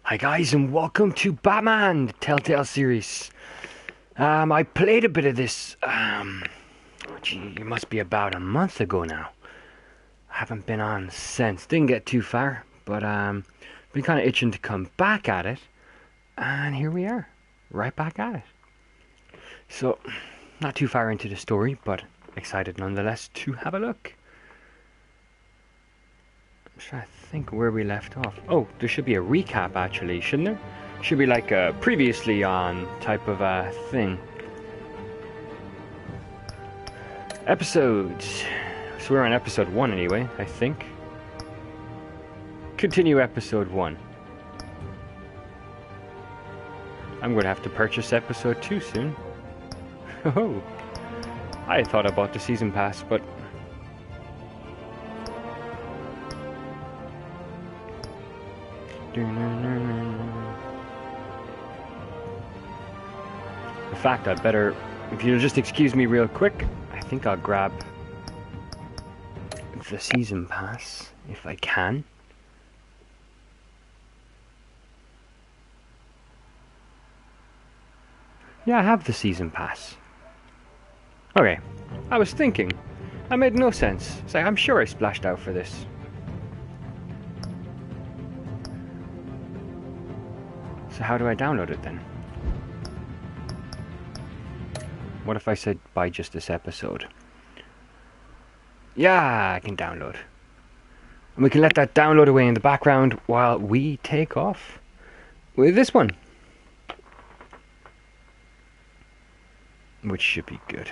Hi guys and welcome to Batman, the Telltale series. I played a bit of this, it must be about a month ago now. I haven't been on since, didn't get too far, but been kind of itching to come back at it. And here we are, right back at it. So, not too far into the story, but excited nonetheless to have a look. I'm trying to think where we left off. Oh, there should be a recap actually, shouldn't there? Should be like a previously on type of a thing. Episodes. So we're on episode 1 anyway, I think. Continue episode 1. I'm going to have to purchase episode 2 soon. Oh, I thought I bought the season pass, but in fact, I'd better, if you'll just excuse me real quick, I think I'll grab the season pass, if I can. Yeah, I have the season pass. Okay, I was thinking. I made no sense. It's like, I'm sure I splashed out for this. So how do I download it then? What if I said buy just this episode? Yeah, I can download. And we can let that download away in the background while we take off with this one. Which should be good.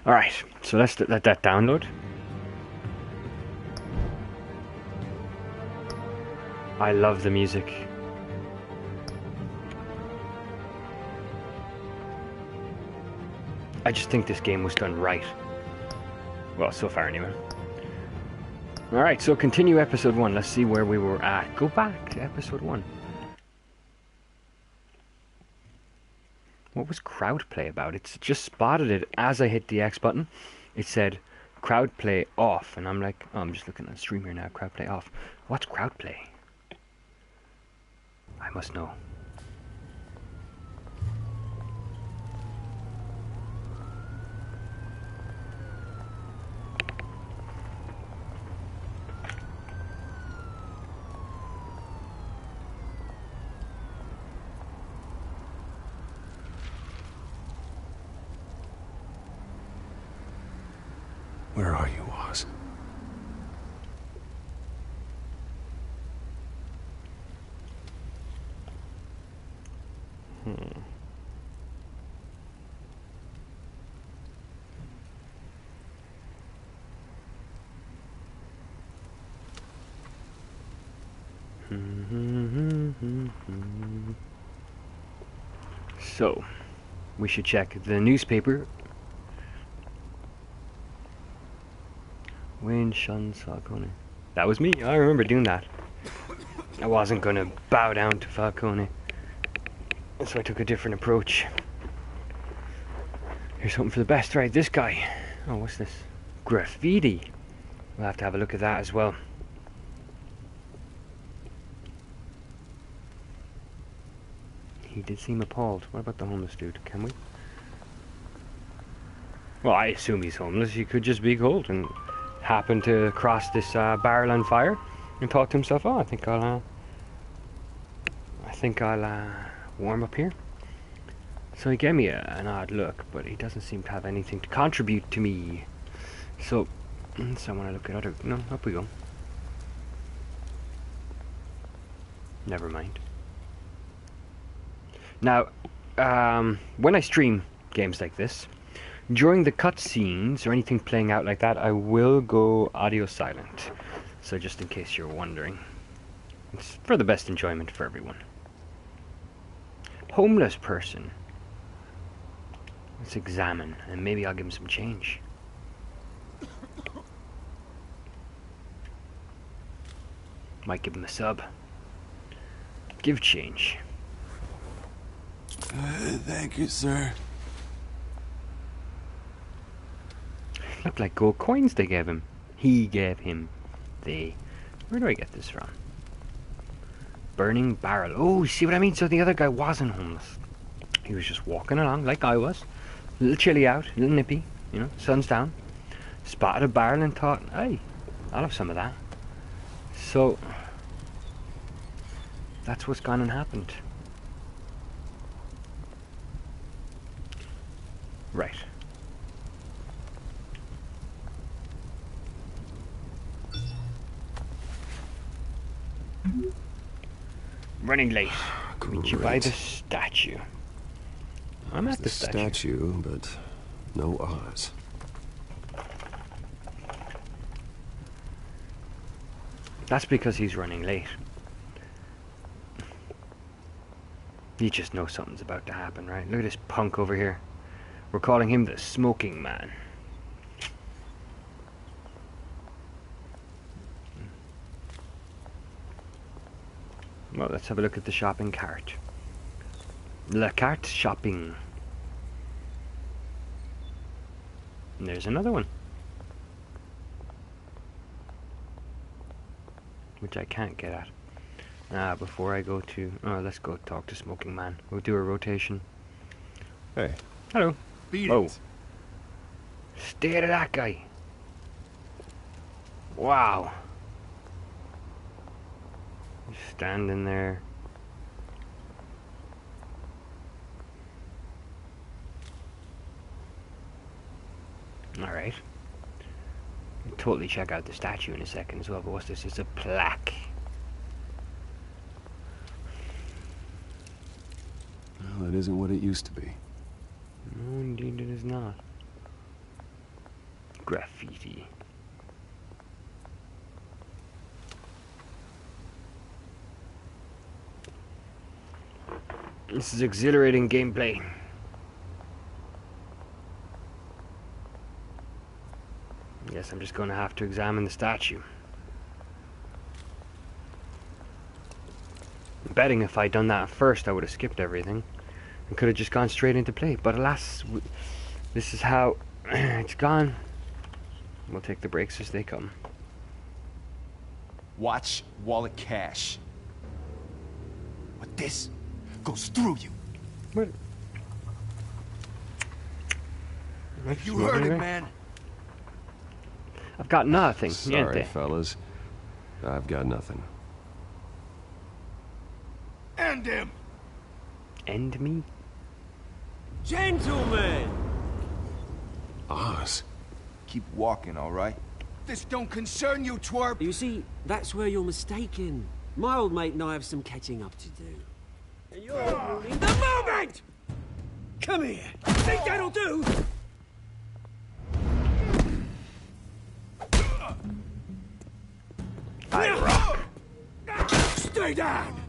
Alright, so let's let that download. I love the music. I just think this game was done right. Well, so far anyway. Alright, so continue episode 1. Let's see where we were at. Go back to episode 1. What was crowd play about? It's just spotted it as I hit the X button. It said crowd play off, and I'm like, oh, I'm just looking at the stream here now. Crowd play off. What's crowd play? I must know. Where are you, Oz? So, we should check the newspaper. Wayne shuns Falcone. That was me. I remember doing that. I wasn't going to bow down to Falcone, so I took a different approach. Here's something for the best, right? This guy. Oh, what's this? Graffiti. We'll have to have a look at that as well. He did seem appalled. What about the homeless dude? Can we? Well, I assume he's homeless. He could just be cold and happen to cross this barrel on fire and thought to himself, oh, I think I'll warm up here. So he gave me an odd look, but he doesn't seem to have anything to contribute to me. So I want to look at other... No, up we go. Never mind. Now, when I stream games like this, during the cutscenes or anything playing out like that, I will go audio silent. So just in case you're wondering. It's for the best enjoyment for everyone. Homeless person. Let's examine, and maybe I'll give him some change. Might give him a sub. Give change. Thank you, sir. Look like gold coins they gave him. He gave him. They. Where do I get this from? Burning barrel. Oh, see what I mean? So the other guy wasn't homeless. He was just walking along like I was. A little chilly out, a little nippy, you know, sun's down. Spotted a barrel and thought, hey, I'll have some of that. So, that's what's gone and happened. Right. Running late. Meet you by the statue. I'm at the statue, but no Oz. That's because he's running late. You just know something's about to happen, right? Look at this punk over here. We're calling him the Smoking Man. Well, let's have a look at the shopping cart. La carte shopping. And there's another one. Which I can't get at. Before I go to... Oh, let's go talk to Smoking Man. We'll do a rotation. Hey. Hello. Beat Oh. it. Stare at that guy. Wow. He's standing there. Alright. Totally check out the statue in a second as well, but what's this? It's a plaque. Well, it isn't what it used to be. No, indeed it is not. Graffiti. This is exhilarating gameplay. Yes, I'm just going to have to examine the statue. I'm betting if I'd done that first, I would have skipped everything and could have just gone straight into play. But alas, this is how it's gone. We'll take the breaks as they come. Watch wallet cash. But this goes through you. What? You heard it, man. I've got nothing. Sorry, Niente. fellas. I've got nothing. End him. End me? Gentlemen! Oz. Keep walking, all right? This don't concern you, twerp. You see, that's where you're mistaken. My old mate and I have some catching up to do. And you're ruining the moment! Come here. Think that'll do? I rock. Stay down!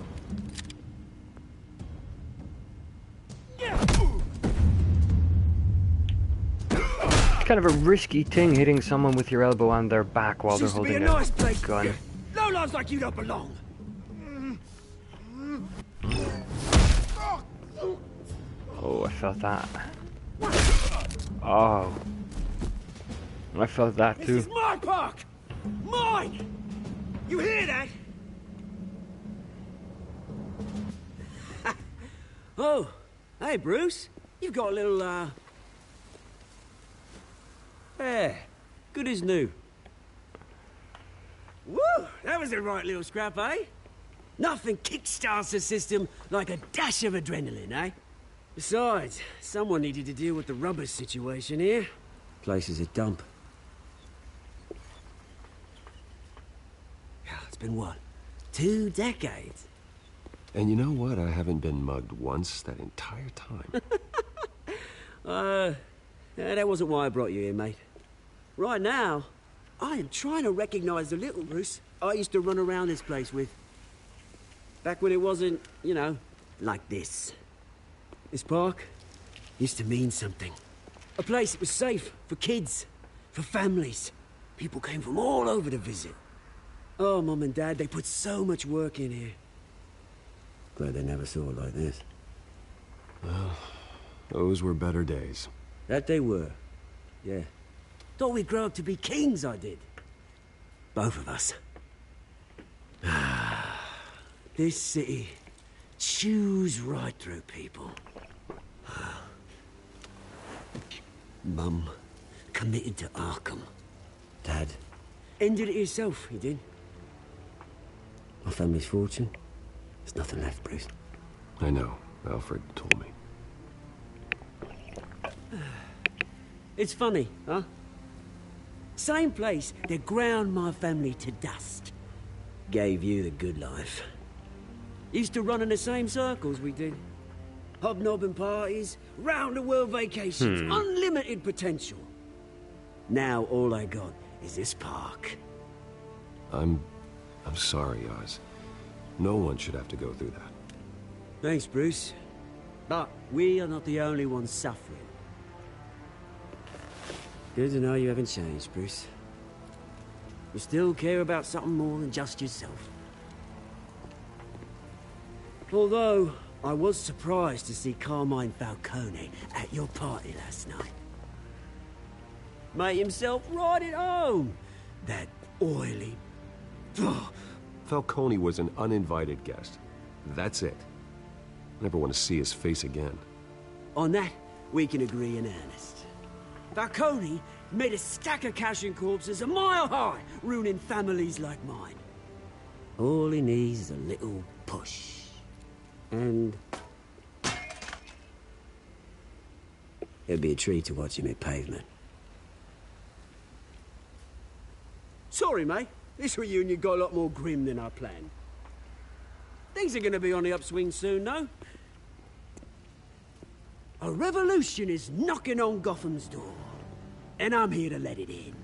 It's kind of a risky thing hitting someone with your elbow on their back while they're Used to be holding a nice place. gun. No lives like you don't belong. Oh, I felt that. Oh. I felt that This too. is my park! Mine! You hear that? Oh, hey Bruce. You've got a little, Yeah, good as new. Woo! That was a right little scrap, eh? Nothing kickstarts the system like a dash of adrenaline, eh? Besides, someone needed to deal with the rubber situation here. Place is a dump. It's been what? 2 decades? And you know what? I haven't been mugged once that entire time. That wasn't why I brought you here, mate. Right now, I am trying to recognize the little Bruce I used to run around this place with. Back when it wasn't, you know, like this. This park used to mean something. A place that was safe for kids, for families. People came from all over to visit. Oh, Mum and Dad, they put so much work in here. Glad they never saw it like this. Well, those were better days. That they were. Yeah. Thought we'd grow up to be kings, I did. Both of us. This city chews right through people. Mum committed to Arkham. Dad ended it himself, he did. My family's fortune. There's nothing left, Bruce. I know. Alfred told me. It's funny, huh? Same place that ground my family to dust. Gave you the good life. Used to run in the same circles we did. Hobnobbing parties, round-the-world vacations, unlimited potential. Now all I got is this park. I'm sorry, Oz. No one should have to go through that. Thanks, Bruce. But we are not the only ones suffering. Good to know you haven't changed, Bruce. You still care about something more than just yourself. Although, I was surprised to see Carmine Falcone at your party last night. Made himself right at home. That oily... Falcone was an uninvited guest. That's it. Never want to see his face again. On that, we can agree in earnest. Falcone made a stack of cash and corpses a mile high, ruining families like mine. All he needs is a little push. And... it'd be a treat to watch him hit pavement. Sorry, mate. This reunion got a lot more grim than I planned. Things are gonna be on the upswing soon, though. A revolution is knocking on Gotham's door. And I'm here to let it in.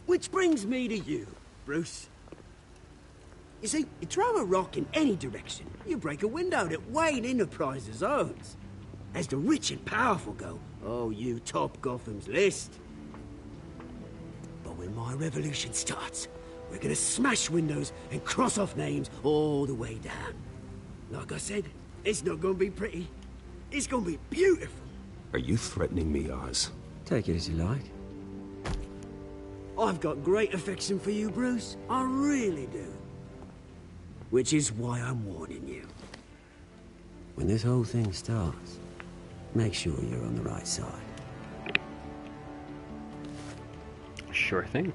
Which brings me to you, Bruce. You see, you throw a rock in any direction, you break a window that Wayne Enterprises owns. As the rich and powerful go, oh, you top Gotham's list. But when my revolution starts, we're gonna smash windows and cross off names all the way down. Like I said, it's not gonna be pretty. It's gonna be beautiful. Are you threatening me, Oz? Take it as you like. I've got great affection for you, Bruce. I really do. Which is why I'm warning you. When this whole thing starts, make sure you're on the right side. Sure thing.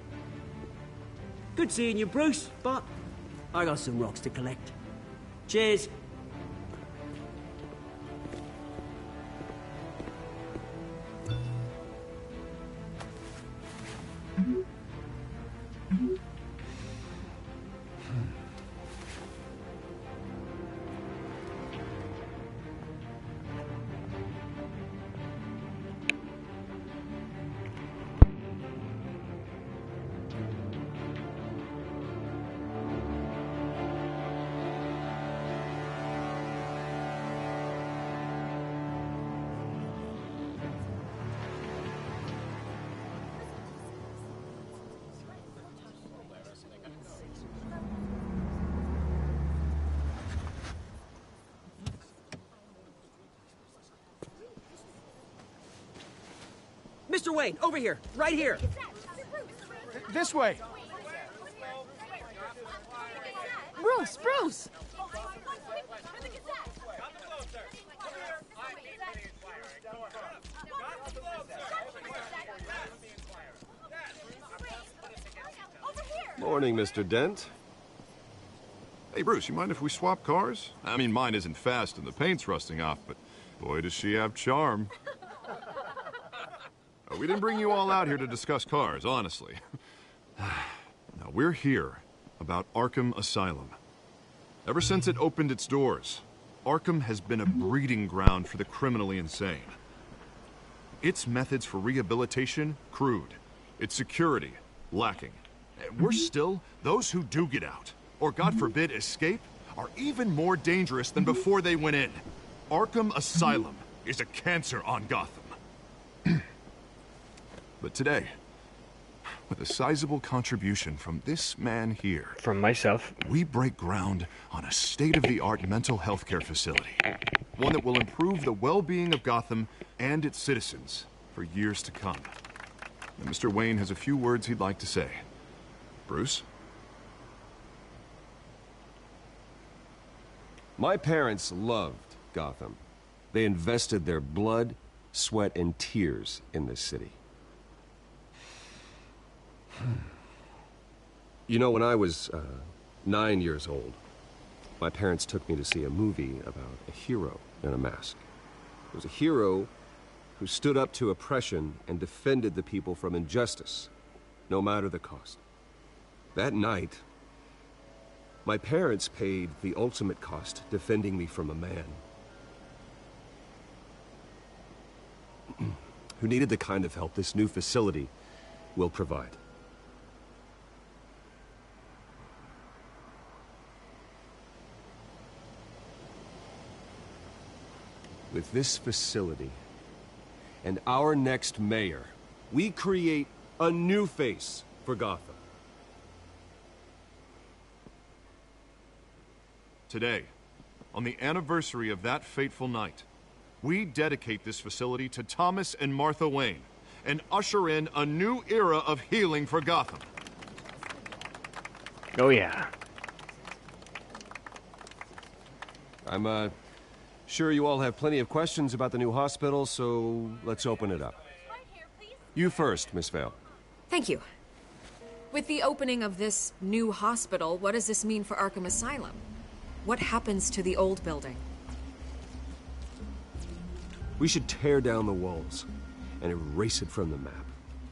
Good seeing you, Bruce, but I got some rocks to collect. Cheers. Mr. Wayne, over here, right here. This way. Bruce, Bruce! Morning, Mr. Dent. Hey, Bruce, you mind if we swap cars? I mean, mine isn't fast and the paint's rusting off, but boy, does she have charm. We didn't bring you all out here to discuss cars, honestly. Now, we're here about Arkham Asylum. Ever since it opened its doors, Arkham has been a breeding ground for the criminally insane. Its methods for rehabilitation, crude. Its security, lacking. And worse still, those who do get out, or God forbid escape, are even more dangerous than before they went in. Arkham Asylum is a cancer on Gotham. But today, with a sizable contribution from this man here, From myself. we break ground on a state-of-the-art mental health care facility. One that will improve the well-being of Gotham and its citizens for years to come. And Mr. Wayne has a few words he'd like to say. Bruce? My parents loved Gotham. They invested their blood, sweat, and tears in this city. You know, when I was 9 years old, my parents took me to see a movie about a hero in a mask. It was a hero who stood up to oppression and defended the people from injustice, no matter the cost. That night, my parents paid the ultimate cost defending me from a man who needed the kind of help this new facility will provide. With this facility and our next mayor, we create a new face for Gotham. Today, on the anniversary of that fateful night, we dedicate this facility to Thomas and Martha Wayne and usher in a new era of healing for Gotham. Oh, yeah. I'm, sure you all have plenty of questions about the new hospital, so let's open it up. You first, Miss Vale. Thank you. With the opening of this new hospital, what does this mean for Arkham Asylum? What happens to the old building? We should tear down the walls and erase it from the map.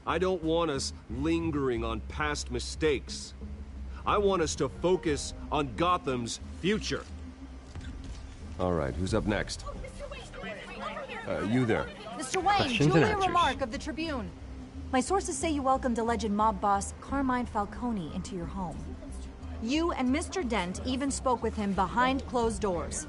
I don't want us lingering on past mistakes. I want us to focus on Gotham's future. All right, who's up next? You there. Mr. Wayne, Questions and Julia answers. Remark of the Tribune. My sources say you welcomed alleged mob boss Carmine Falcone into your home. You and Mr. Dent even spoke with him behind closed doors.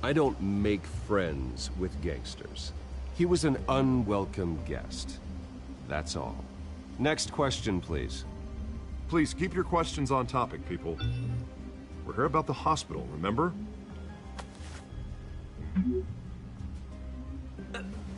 I don't make friends with gangsters. He was an unwelcome guest. That's all. Next question, please. Please keep your questions on topic, people. We're here about the hospital, remember?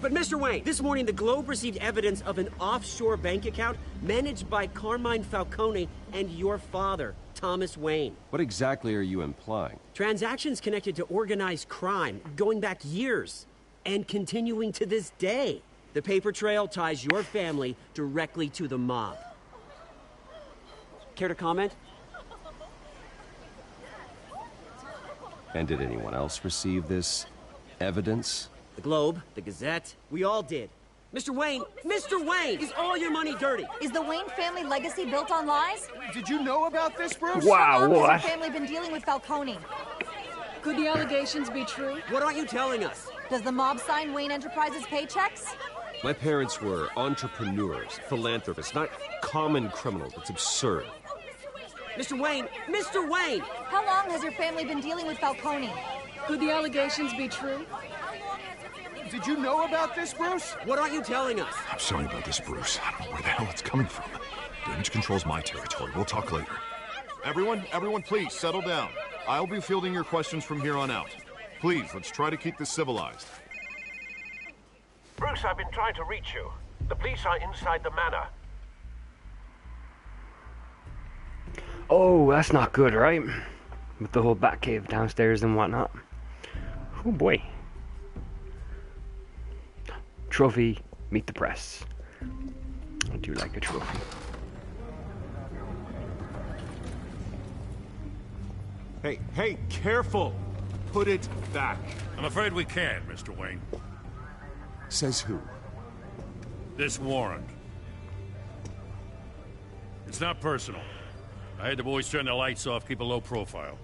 But Mr. Wayne, this morning the Globe received evidence of an offshore bank account managed by Carmine Falcone and your father, Thomas Wayne. What exactly are you implying? Transactions connected to organized crime going back years and continuing to this day. The paper trail ties your family directly to the mob. Care to comment? And did anyone else receive this evidence? The Globe, the Gazette, we all did. Mr. Wayne, is all your money dirty? Is the Wayne family legacy built on lies? Did you know about this, Bruce? How Wow, long has what? your family been dealing with Falcone? Could the allegations be true? What aren't you telling us? Does the mob sign Wayne Enterprises paychecks? My parents were entrepreneurs, philanthropists, not common criminals. It's absurd. Mr. Wayne! How long has your family been dealing with Falcone? Could the allegations be true? Did you know about this, Bruce? What aren't you telling us? I'm sorry about this, Bruce. I don't know where the hell it's coming from. Damage control's my territory. We'll talk later. Everyone, please, settle down. I'll be fielding your questions from here on out. Please, let's try to keep this civilized. Bruce, I've been trying to reach you. The police are inside the manor. Oh, that's not good, right? With the whole Batcave downstairs and whatnot. Oh boy. Trophy, meet the press. I do like a trophy. Hey, careful! Put it back. I'm afraid we can't, Mr. Wayne. Says who? This warrant. It's not personal. I had the boys turn the lights off, keep a low profile.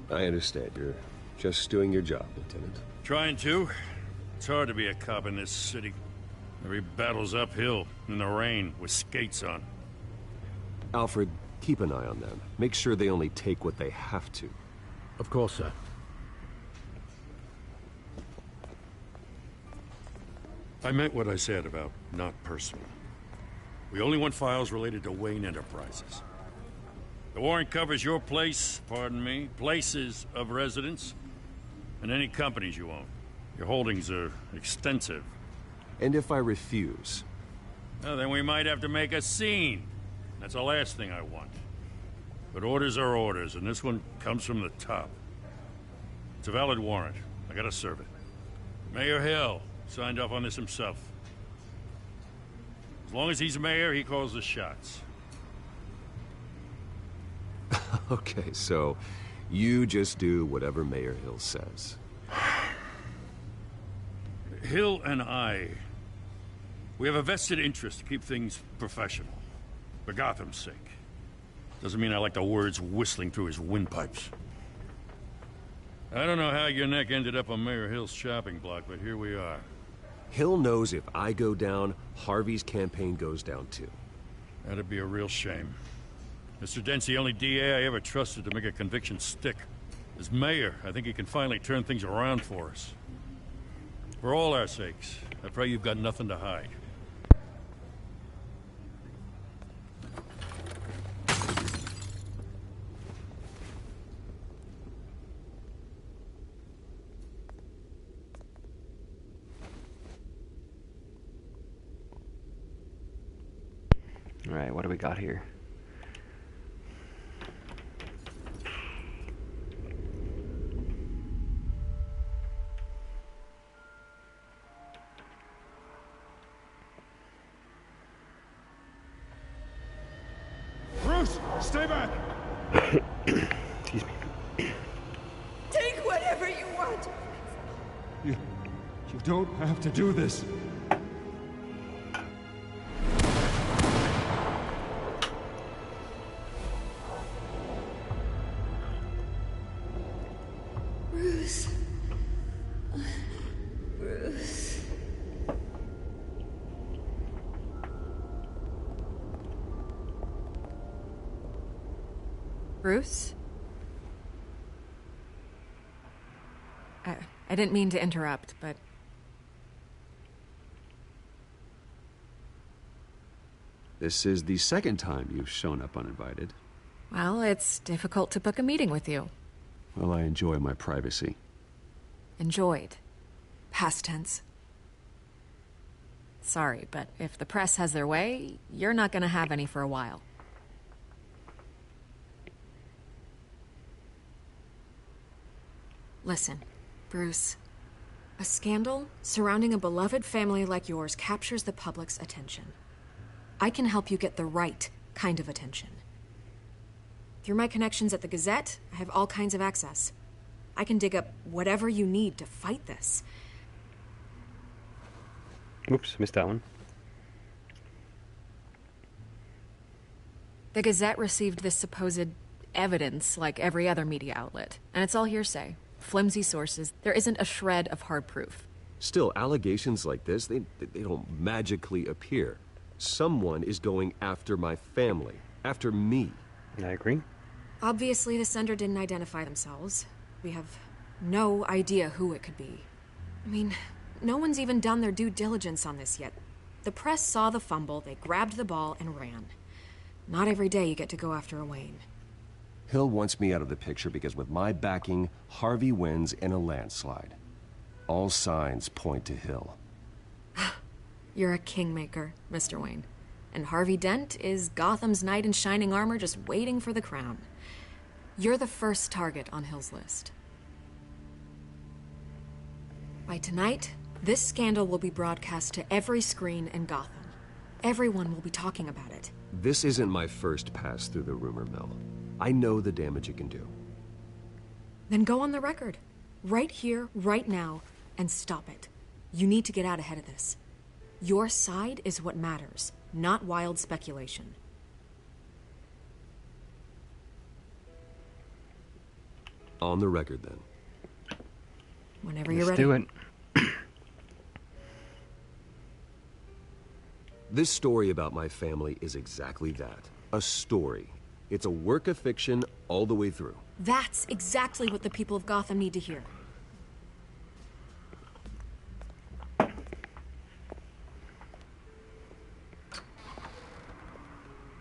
I understand. You're just doing your job, Lieutenant. Trying to. It's hard to be a cop in this city. Every battle's uphill, in the rain, with skates on. Alfred, keep an eye on them. Make sure they only take what they have to. Of course, sir. I meant what I said about not personal. We only want files related to Wayne Enterprises. The warrant covers your place, pardon me, places of residence, and any companies you own. Your holdings are extensive. And if I refuse? Well, then we might have to make a scene. That's the last thing I want. But orders are orders, and this one comes from the top. It's a valid warrant. I gotta serve it. Mayor Hill signed off on this himself. As long as he's mayor, he calls the shots. Okay, so you just do whatever Mayor Hill says. Hill and I, we have a vested interest to keep things professional. For Gotham's sake. Doesn't mean I like the words whistling through his windpipes. I don't know how your neck ended up on Mayor Hill's shopping block, but here we are. Hill knows if I go down, Harvey's campaign goes down too. That'd be a real shame. Mr. Dent's the only DA I ever trusted to make a conviction stick. As mayor, I think he can finally turn things around for us. For all our sakes, I pray you've got nothing to hide. All right, what do we got here? Bruce, stay back! Excuse me. Take whatever you want. You don't have to do this. Bruce. Bruce. Bruce? I didn't mean to interrupt, but... This is the second time you've shown up uninvited. Well, it's difficult to book a meeting with you. Well, I enjoy my privacy. Enjoyed. Past tense. Sorry, but if the press has their way, you're not gonna have any for a while. Listen, Bruce. A scandal surrounding a beloved family like yours captures the public's attention. I can help you get the right kind of attention. Through my connections at the Gazette, I have all kinds of access. I can dig up whatever you need to fight this. Oops, missed that one. The Gazette received this supposed evidence like every other media outlet, and it's all hearsay. Flimsy sources. There isn't a shred of hard proof. Still, allegations like this, they don't magically appear. Someone is going after my family, after me. I agree. Obviously, the sender didn't identify themselves. We have no idea who it could be. I mean, no one's even done their due diligence on this yet. The press saw the fumble, they grabbed the ball and ran. Not every day you get to go after a Wayne. Hill wants me out of the picture because with my backing, Harvey wins in a landslide. All signs point to Hill. You're a kingmaker, Mr. Wayne. And Harvey Dent is Gotham's knight in shining armor just waiting for the crown. You're the first target on Hill's list. By tonight, this scandal will be broadcast to every screen in Gotham. Everyone will be talking about it. This isn't my first pass through the rumor mill. I know the damage it can do. Then go on the record. Right here, right now, and stop it. You need to get out ahead of this. Your side is what matters, not wild speculation. On the record, then. Whenever you're Let's ready. do it. This story about my family is exactly that. A story. It's a work of fiction all the way through. That's exactly what the people of Gotham need to hear.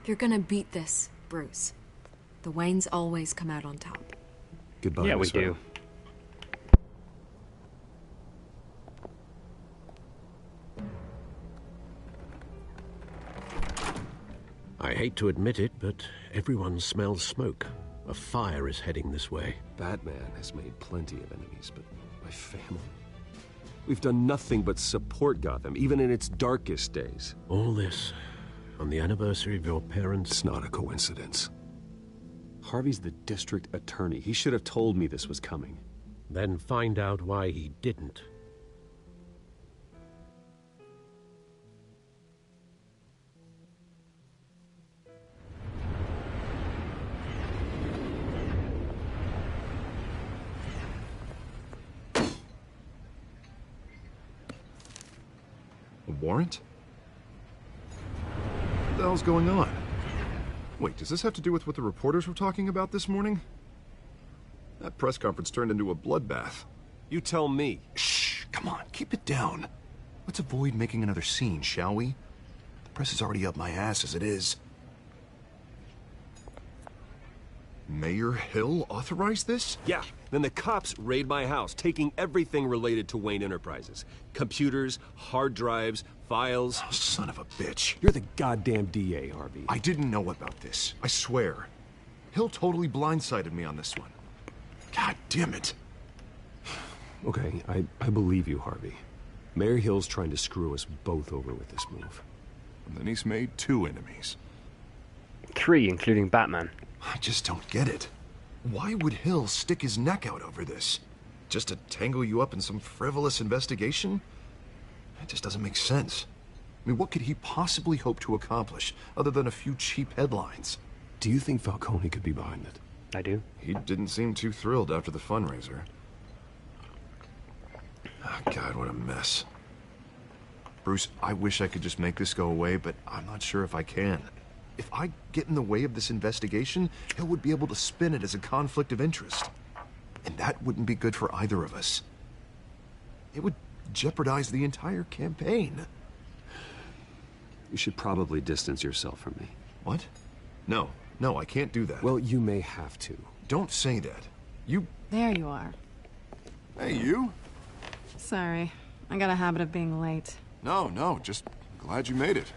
You're gonna beat this, Bruce. The Waynes always come out on top. Goodbye, Yeah, we Miss Vale. do. I hate to admit it, but everyone smells smoke. A fire is heading this way. Batman has made plenty of enemies, but my family... We've done nothing but support Gotham, even in its darkest days. All this on the anniversary of your parents'... It's not a coincidence. Harvey's the district attorney. He should have told me this was coming. Then find out why he didn't. A warrant? What the hell's going on? Wait, does this have to do with what the reporters were talking about this morning? That press conference turned into a bloodbath. You tell me. Shh, come on, keep it down. Let's avoid making another scene, shall we? The press is already up my ass as it is. Mayor Hill authorized this? Yeah, then the cops raid my house, taking everything related to Wayne Enterprises. Computers, hard drives, files. Oh, son of a bitch. You're the goddamn DA, Harvey. I didn't know about this, I swear. Hill totally blindsided me on this one. God damn it. Okay, I believe you, Harvey. Mayor Hill's trying to screw us both over with this move. And then he's made 2 enemies. 3, including Batman. I just don't get it. Why would Hill stick his neck out over this? Just to tangle you up in some frivolous investigation? It just doesn't make sense. I mean, what could he possibly hope to accomplish other than a few cheap headlines? Do you think Falcone could be behind it? I do. He didn't seem too thrilled after the fundraiser. Oh, God, what a mess. Bruce, I wish I could just make this go away, but I'm not sure if I can. If I get in the way of this investigation, Hill would be able to spin it as a conflict of interest. And that wouldn't be good for either of us. It would jeopardize the entire campaign. You should probably distance yourself from me. What? No, I can't do that. Well, you may have to. Don't say that. You... There you are. Hey, you? Sorry. I got a habit of being late. No, just glad you made it.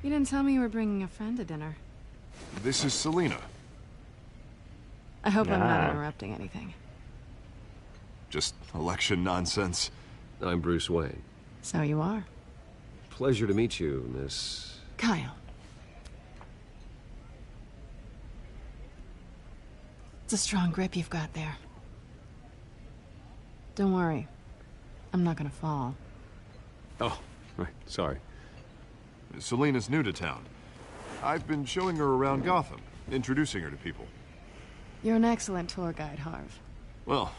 You didn't tell me you were bringing a friend to dinner. This is Selina. I hope I'm not interrupting anything. Just election nonsense. I'm Bruce Wayne. So you are. Pleasure to meet you, Miss... Kyle. It's a strong grip you've got there. Don't worry. I'm not gonna fall. Oh, right, sorry. Selina's new to town. I've been showing her around Gotham, introducing her to people. You're an excellent tour guide, Harv. Well,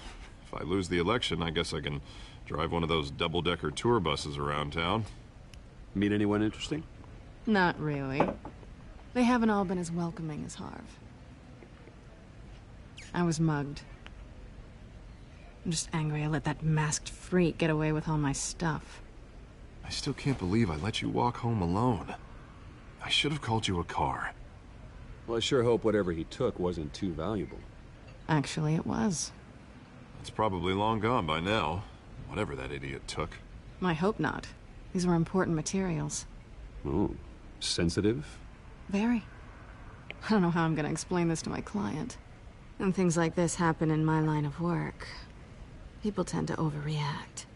if I lose the election, I guess I can drive one of those double-decker tour buses around town. Meet anyone interesting? Not really. They haven't all been as welcoming as Harv. I was mugged. I'm just angry I let that masked freak get away with all my stuff. I still can't believe I let you walk home alone. I should have called you a car. Well, I sure hope whatever he took wasn't too valuable. Actually, it was. It's probably long gone by now, whatever that idiot took. I hope not. These were important materials. Ooh, sensitive? Very. I don't know how I'm gonna explain this to my client. And things like this happen in my line of work. People tend to overreact.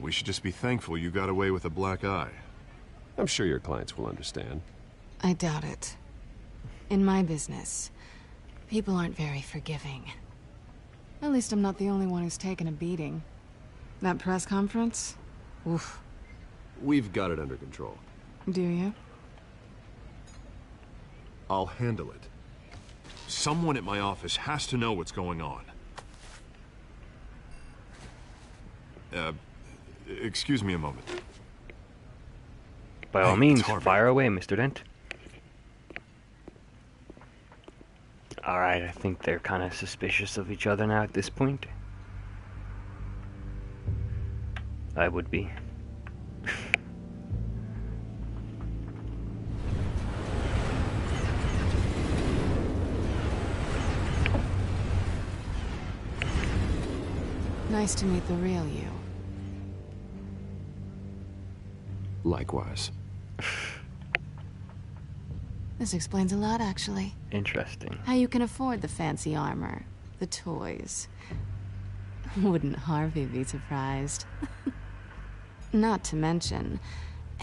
We should just be thankful you got away with a black eye. I'm sure your clients will understand. I doubt it. In my business, people aren't very forgiving. At least I'm not the only one who's taken a beating. That press conference? Oof. We've got it under control. Do you? I'll handle it. Someone at my office has to know what's going on. Excuse me a moment. By all means, fire away, Mr. Dent. Alright, I think they're kind of suspicious of each other now at this point. I would be. Nice to meet the real you. Likewise. This explains a lot, actually. Interesting. How you can afford the fancy armor, the toys. Wouldn't Harvey be surprised? Not to mention,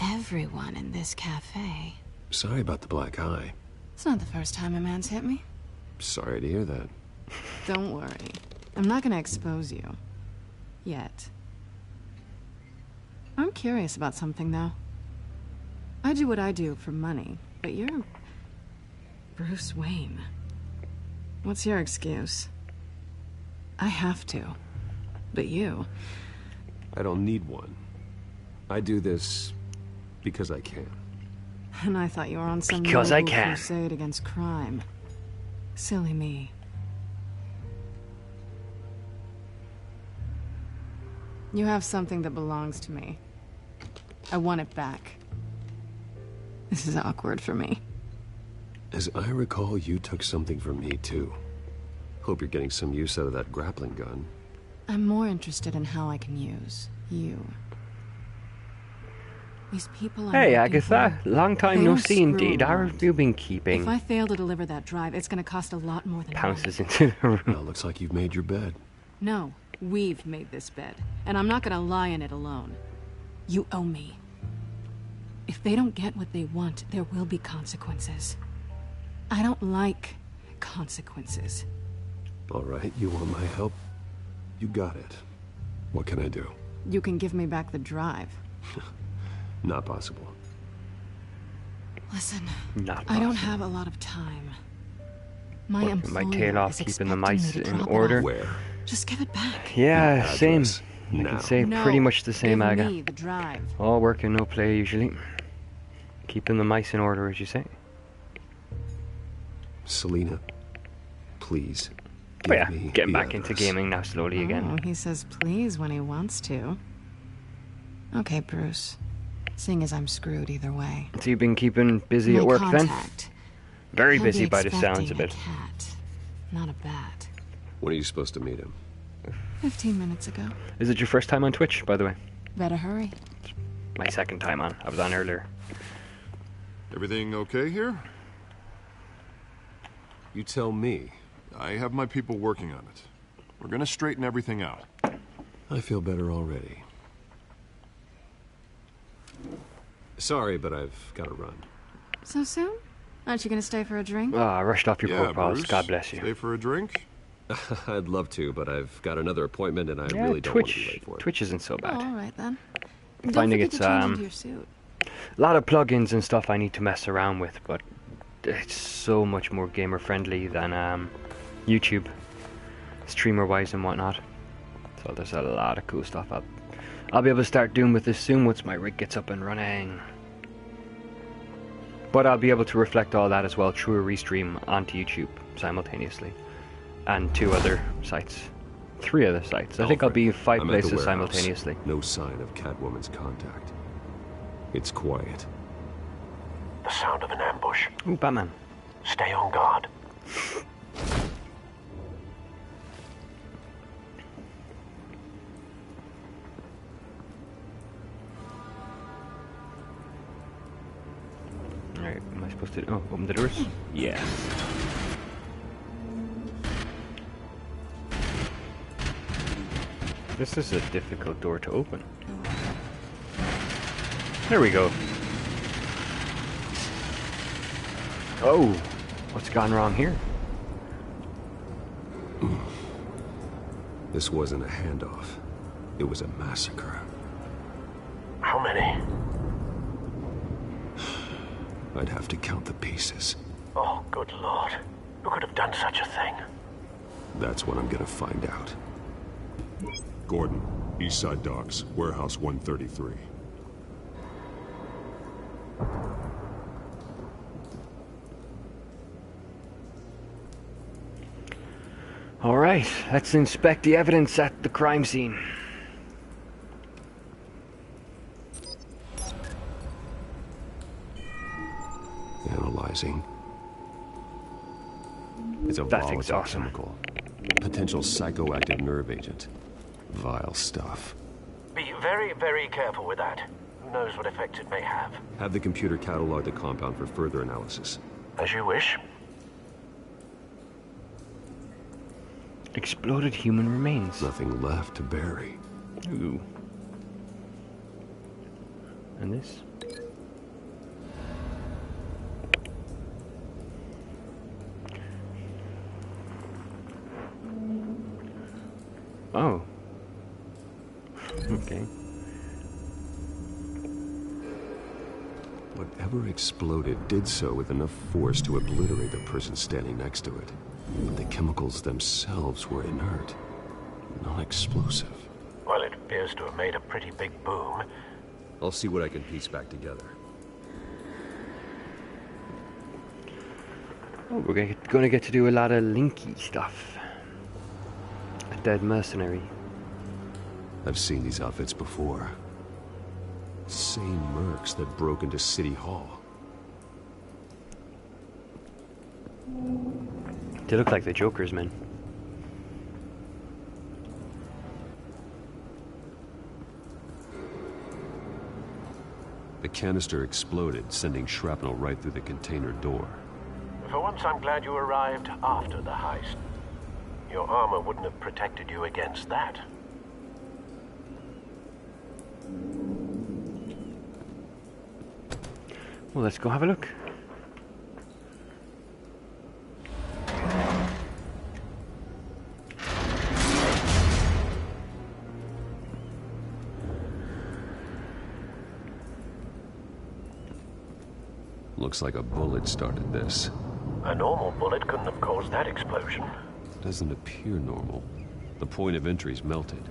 everyone in this cafe. Sorry about the black eye. It's not the first time a man's hit me. Sorry to hear that. Don't worry. I'm not gonna expose you. Yet. I'm curious about something, though. I do what I do for money, but you're... Bruce Wayne. What's your excuse? I have to. But you... I don't need one. I do this because I can. And I thought you were on some Because I noble can. crusade against crime. Silly me. You have something that belongs to me. I want it back. This is awkward for me. As I recall, you took something from me, too. Hope you're getting some use out of that grappling gun. I'm more interested in how I can use you. These people I'm Hey, working Agatha. for, Long time they no don't see screw indeed. How around. have you been keeping? If I fail to deliver that drive, it's gonna cost a lot more than Pounces money. into the room. Well, looks like you've made your bed. No, we've made this bed, and I'm not gonna lie in it alone. You owe me. If they don't get what they want, there will be consequences. I don't like consequences. All right, you want my help? You got it. What can I do? You can give me back the drive. Not possible. Listen, Not I don't possible. have a lot of time. My Working employer my tail off, is keeping the expecting mice me to in drop it order. off. Where? Just give it back. Yeah, same. Address. I Now. can say No, pretty much the same, give Aga. me the drive. All work and no play, usually. Keeping the mice in order, as you say. Selina, please. But yeah, give me getting the back into address. gaming now slowly again. Oh, he says please when he wants to. Okay, Bruce. Seeing as I'm screwed either way. So you've been keeping busy My at work then? contact. Very He'll busy be by the sounds of expecting it. a cat, not a bat. When are you supposed to meet him? 15 minutes ago. Is it your first time on Twitch, by the way? Better hurry. My second time on. I was on earlier. Everything okay here? You tell me. I have my people working on it. We're gonna straighten everything out. I feel better already. Sorry, but I've got to run. So soon? Aren't you gonna stay for a drink? Ah, I rushed off your Yeah, profiles. Bruce, God bless you. Stay for a drink? I'd love to, but I've got another appointment and I Yeah, really don't want to be Twitch. late for it. Twitch isn't so Oh, bad. all right then. I'm Don't finding forget it's to change into your suit. a lot of plugins and stuff I need to mess around with, but it's so much more gamer friendly than YouTube, streamer wise and whatnot. So there's a lot of cool stuff I'll be able to start doing with this soon once my rig gets up and running. But I'll be able to reflect all that as well through a restream onto YouTube simultaneously, and 2 other sites, 3 other sites. I think I'll be 5 I'm at the places warehouse. simultaneously. No sign of Catwoman's contact. It's quiet. The sound of an ambush. Ooh, Batman. Stay on guard. Alright, am I supposed to... Oh, open the doors? Yeah. This is a difficult door to open. There we go. Oh, what's gone wrong here? This wasn't a handoff. It was a massacre. How many? I'd have to count the pieces. Oh, good lord. Who could have done such a thing? That's what I'm gonna find out. Gordon, Eastside Docks, Warehouse 133. Right, let's inspect the evidence at the crime scene. Analyzing. It's a That volatile thing's awesome. chemical. Potential psychoactive nerve agent. Vile stuff. Be very, very careful with that. Who knows what effects it may have. Have the computer catalog the compound for further analysis. As you wish. Exploded human remains. Nothing left to bury. Ooh. And this? Oh. Okay. Whatever exploded did so with enough force to obliterate the person standing next to it. But the chemicals themselves were inert, non-explosive. Well, it appears to have made a pretty big boom. I'll see what I can piece back together. Oh, we're gonna get to do a lot of linky stuff. A dead mercenary. I've seen these outfits before. Same mercs that broke into City Hall. They look like the Joker's men. The canister exploded, sending shrapnel right through the container door. For once, I'm glad you arrived after the heist. Your armor wouldn't have protected you against that. Well, let's go have a look. Looks like a bullet started this. A normal bullet couldn't have caused that explosion. Doesn't appear normal. The point of entry's melted.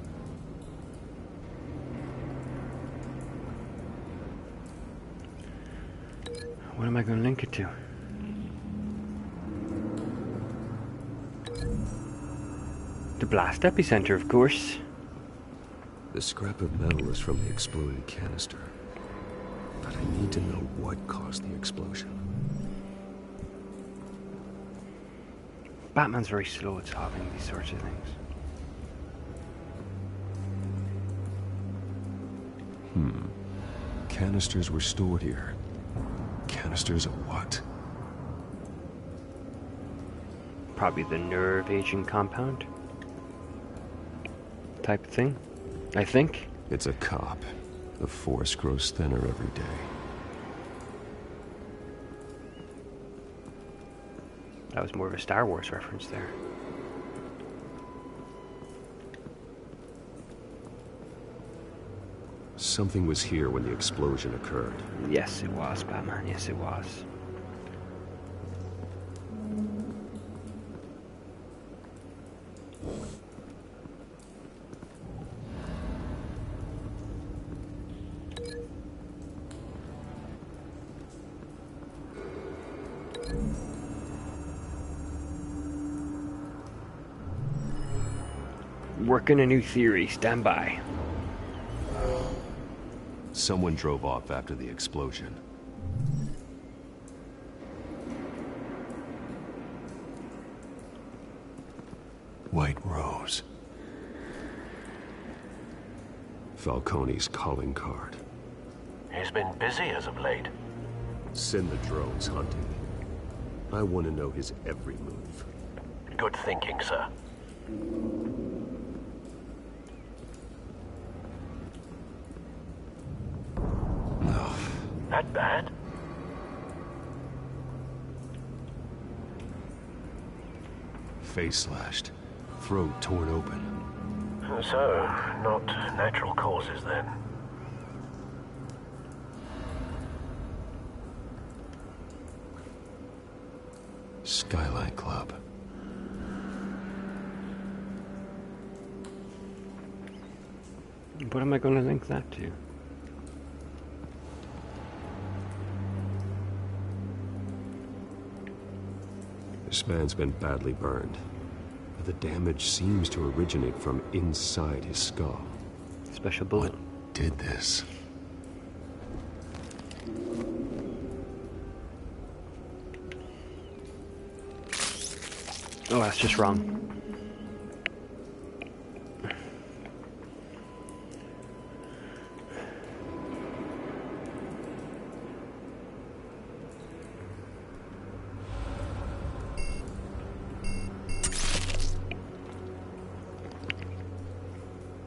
What am I going to link it to? The blast epicenter, of course. The scrap of metal is from the exploded canister. But I need to know what caused the explosion. Batman's very slow at solving these sorts of things. Canisters were stored here. Canisters of what? Probably the nerve agent compound type of thing, I think. It's a cop. The force grows thinner every day. That was more of a Star Wars reference there. Something was here when the explosion occurred. Yes, it was, Batman. Yes, it was. Working a new theory. Stand by. Someone drove off after the explosion. White Rose. Falcone's calling card. He's been busy as of late. Send the drones hunting. I want to know his every move. Good thinking, sir. That bad? Face slashed. Throat torn open. So, not natural causes then. Skyline Club. What am I going to link that to? This man's been badly burned. The damage seems to originate from inside his skull. Special bullet. What did this? Oh, that's just wrong.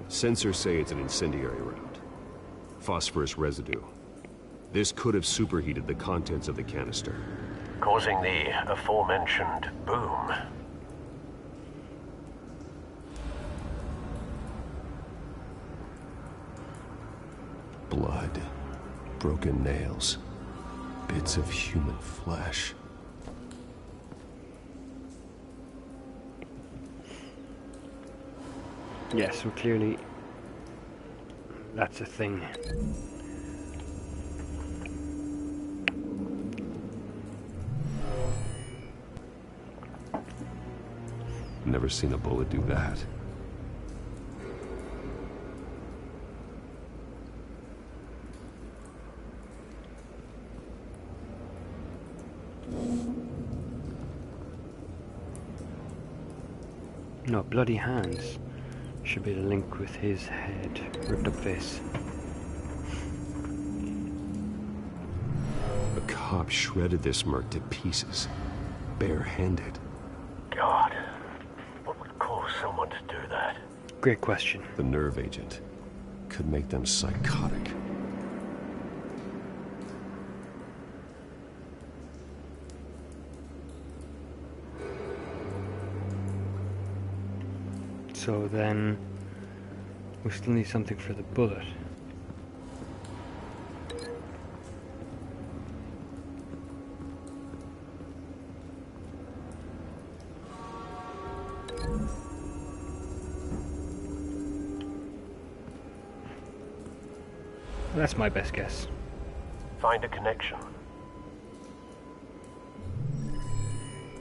Sensors say it's an incendiary round. Phosphorus residue. This could have superheated the contents of the canister, causing the aforementioned boom. Blood, broken nails, bits of human flesh. Yes, so clearly that's a thing. Never seen a bullet do that. No, bloody hands. Should be the link with his head. Ripped up face. A cop shredded this merc to pieces, barehanded. God, what would cause someone to do that? Great question. The nerve agent could make them psychotic. So then, we still need something for the bullet. That's my best guess. Find a connection.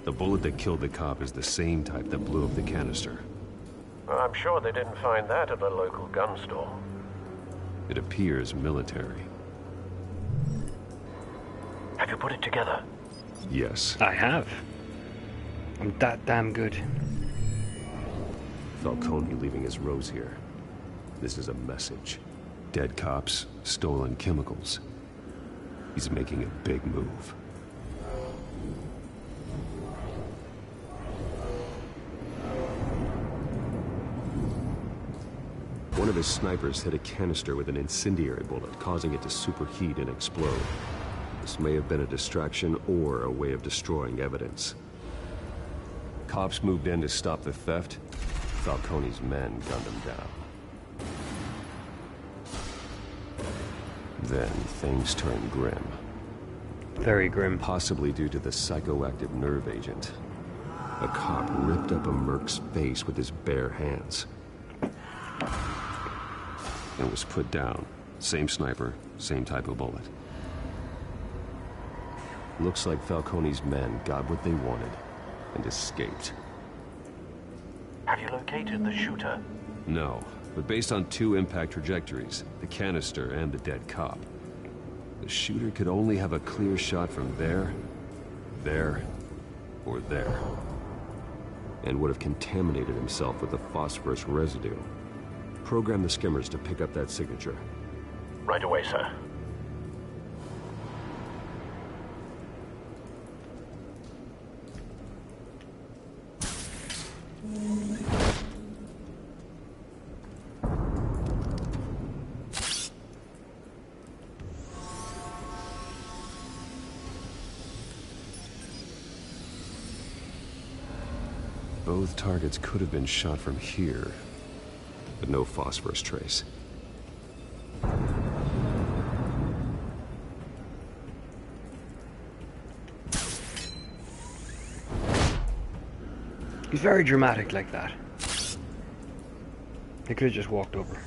The bullet that killed the cop is the same type that blew up the canister. I'm sure they didn't find that at a local gun store. It appears military. Have you put it together? Yes. I have. I'm that damn good. Falcone leaving his rose here. This is a message. Dead cops, stolen chemicals. He's making a big move. One of his snipers hit a canister with an incendiary bullet, causing it to superheat and explode. This may have been a distraction or a way of destroying evidence. Cops moved in to stop the theft. Falcone's men gunned him down. Then things turned grim. Very grim. Possibly due to the psychoactive nerve agent. A cop ripped up a merc's face with his bare hands. And was put down. Same sniper, same type of bullet. Looks like Falcone's men got what they wanted and escaped. Have you located the shooter? No, but based on two impact trajectories, the canister and the dead cop, the shooter could only have a clear shot from there, or there. And would have contaminated himself with the phosphorus residue. Program the skimmers to pick up that signature. Right away, sir. Both targets could have been shot from here, but no phosphorus trace. He's very dramatic like that. They could have just walked over.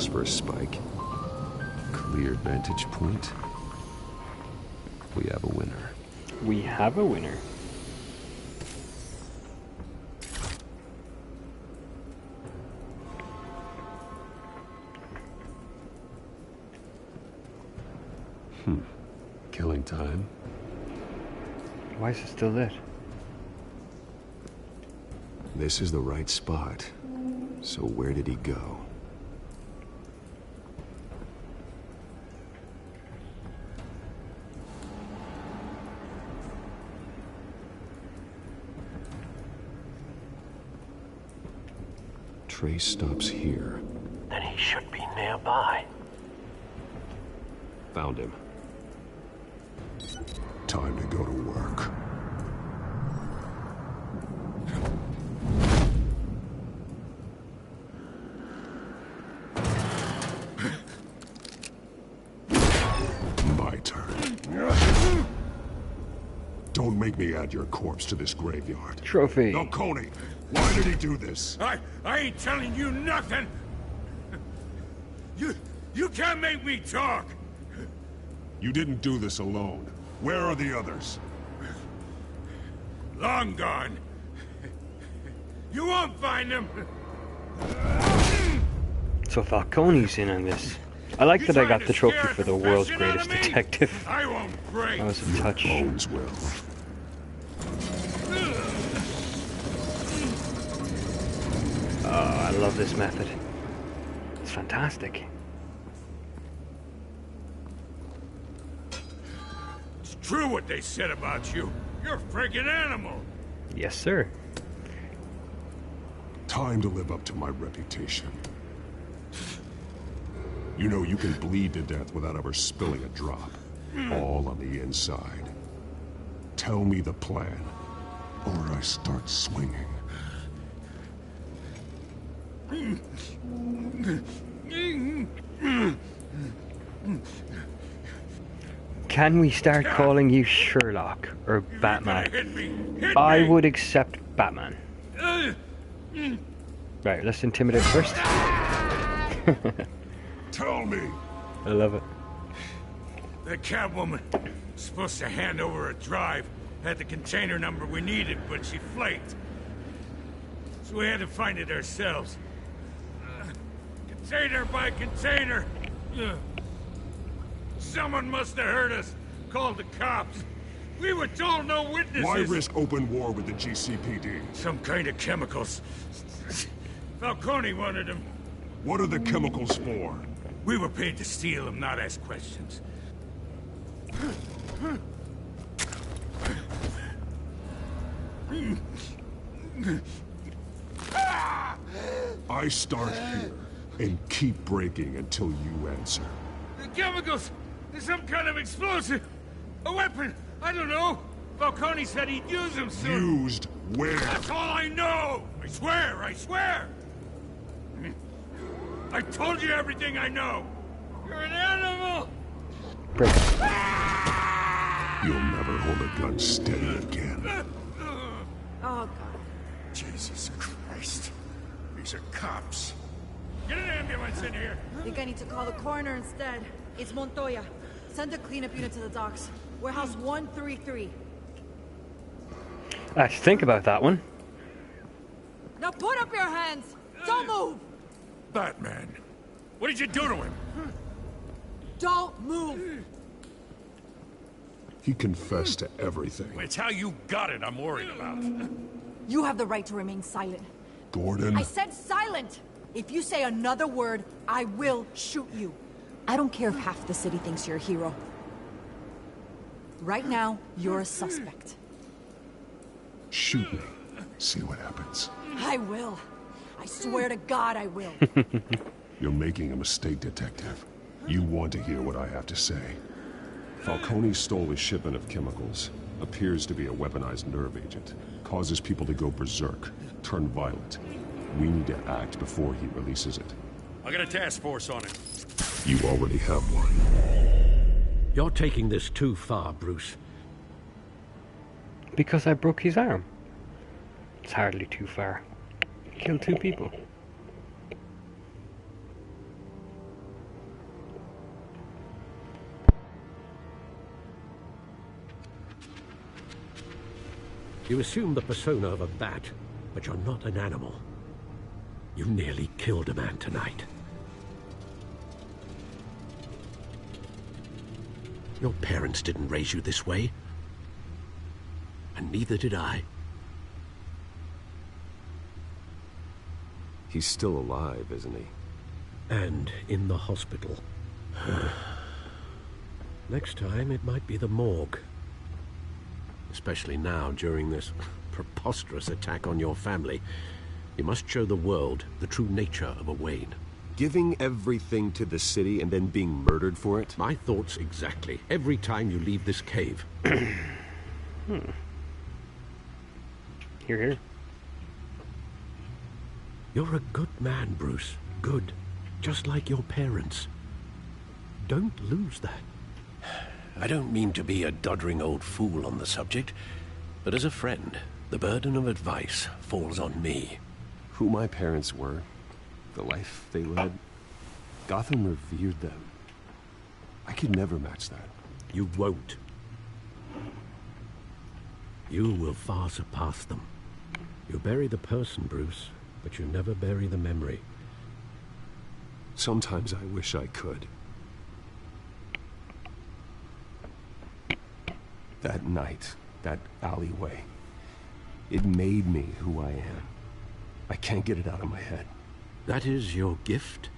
calls for a spike. Clear vantage point. We have a winner. We have a winner. Killing time. Why is it still lit? This is the right spot. So where did he go? Trace stops here. Then he should be nearby. Found him. Time to go to work. My turn. Don't make me add your corpse to this graveyard. Trophy. Falcone, why did he do this? I ain't telling you nothing. You can't make me talk. You didn't do this alone. Where are the others? Long gone. You won't find them. So Falcone's in on this. I like that I got the trophy for the world's greatest detective. I won't break. That was a touch. Bones will. Oh, I love this method. It's fantastic. It's true what they said about you. You're a friggin' animal. Yes, sir. Time to live up to my reputation. You know you can bleed to death without ever spilling a drop. All on the inside. Tell me the plan, or I start swinging. Can we start calling you Sherlock or Batman? Hit me. I would accept Batman. Right, let's intimidate first. Tell me. I love it. The Catwoman was supposed to hand over a drive. Had the container number we needed, but she flaked. So we had to find it ourselves. Container by container. Someone must have heard us. Called the cops. We were told no witnesses. Why risk open war with the GCPD? Some kind of chemicals. Falcone wanted them. What are the chemicals for? We were paid to steal them, not ask questions. I start here and keep breaking until you answer. The chemicals! There's some kind of explosive! A weapon! I don't know! Falcone said he'd use them soon! Used where? That's all I know! I swear! I swear! I told you everything I know! You're an animal! Break. You'll never hold a gun steady again. Oh, God. Jesus Christ. These are cops. Get an ambulance in here! I think I need to call the coroner instead. It's Montoya. Send a cleanup unit to the docks. Warehouse 133. I should think about that one. Now put up your hands! Don't move! Batman. What did you do to him? Don't move! He confessed to everything. It's how you got it I'm worried about. You have the right to remain silent. Gordon? I said silent! If you say another word, I will shoot you. I don't care if half the city thinks you're a hero. Right now, you're a suspect. Shoot me. See what happens. I will. I swear to God I will. You're making a mistake, Detective. You want to hear what I have to say. Falcone stole a shipment of chemicals. Appears to be a weaponized nerve agent. Causes people to go berserk, turn violent. We need to act before he releases it. I got a task force on it. You already have one. You're taking this too far, Bruce. Because I broke his arm. It's hardly too far. Killed 2 people. You assume the persona of a bat, but you're not an animal. You nearly killed a man tonight. Your parents didn't raise you this way. And neither did I. He's still alive, isn't he? And in the hospital. Next time, it might be the morgue. Especially now, during this preposterous attack on your family. You must show the world the true nature of a Wayne. Giving everything to the city and then being murdered for it? My thoughts exactly. Every time you leave this cave. Hear, hear. You're a good man, Bruce. Good. Just like your parents. Don't lose that. I don't mean to be a doddering old fool on the subject, but as a friend, the burden of advice falls on me. Who my parents were, the life they led, Gotham revered them. I could never match that. You won't. You will far surpass them. You bury the person, Bruce, but you never bury the memory. Sometimes I wish I could. That night, that alleyway, it made me who I am. I can't get it out of my head. That is your gift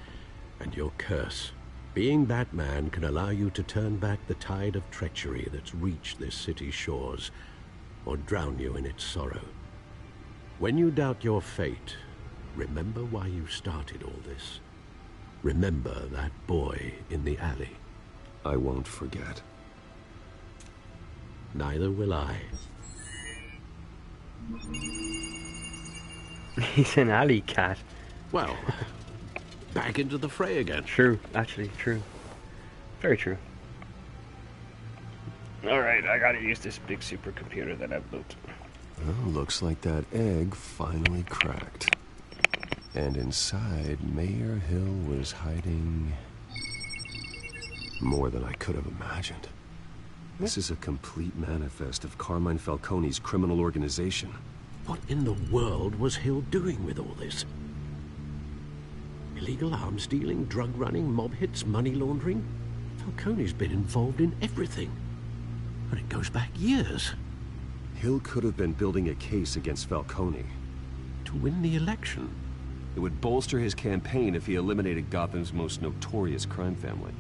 and your curse. Being Batman can allow you to turn back the tide of treachery that's reached this city's shores, or drown you in its sorrow. When you doubt your fate, remember why you started all this. Remember that boy in the alley. I won't forget. Neither will I. He's an alley cat. Well, back into the fray again. True, actually, true. Very true. Alright, I gotta use this big supercomputer that I've built. Well, looks like that egg finally cracked. And inside, Mayor Hill was hiding more than I could have imagined. This is a complete manifest of Carmine Falcone's criminal organization. What in the world was Hill doing with all this? Illegal arms dealing, drug running, mob hits, money laundering? Falcone's been involved in everything. And it goes back years. Hill could have been building a case against Falcone. To win the election? It would bolster his campaign if he eliminated Gotham's most notorious crime family.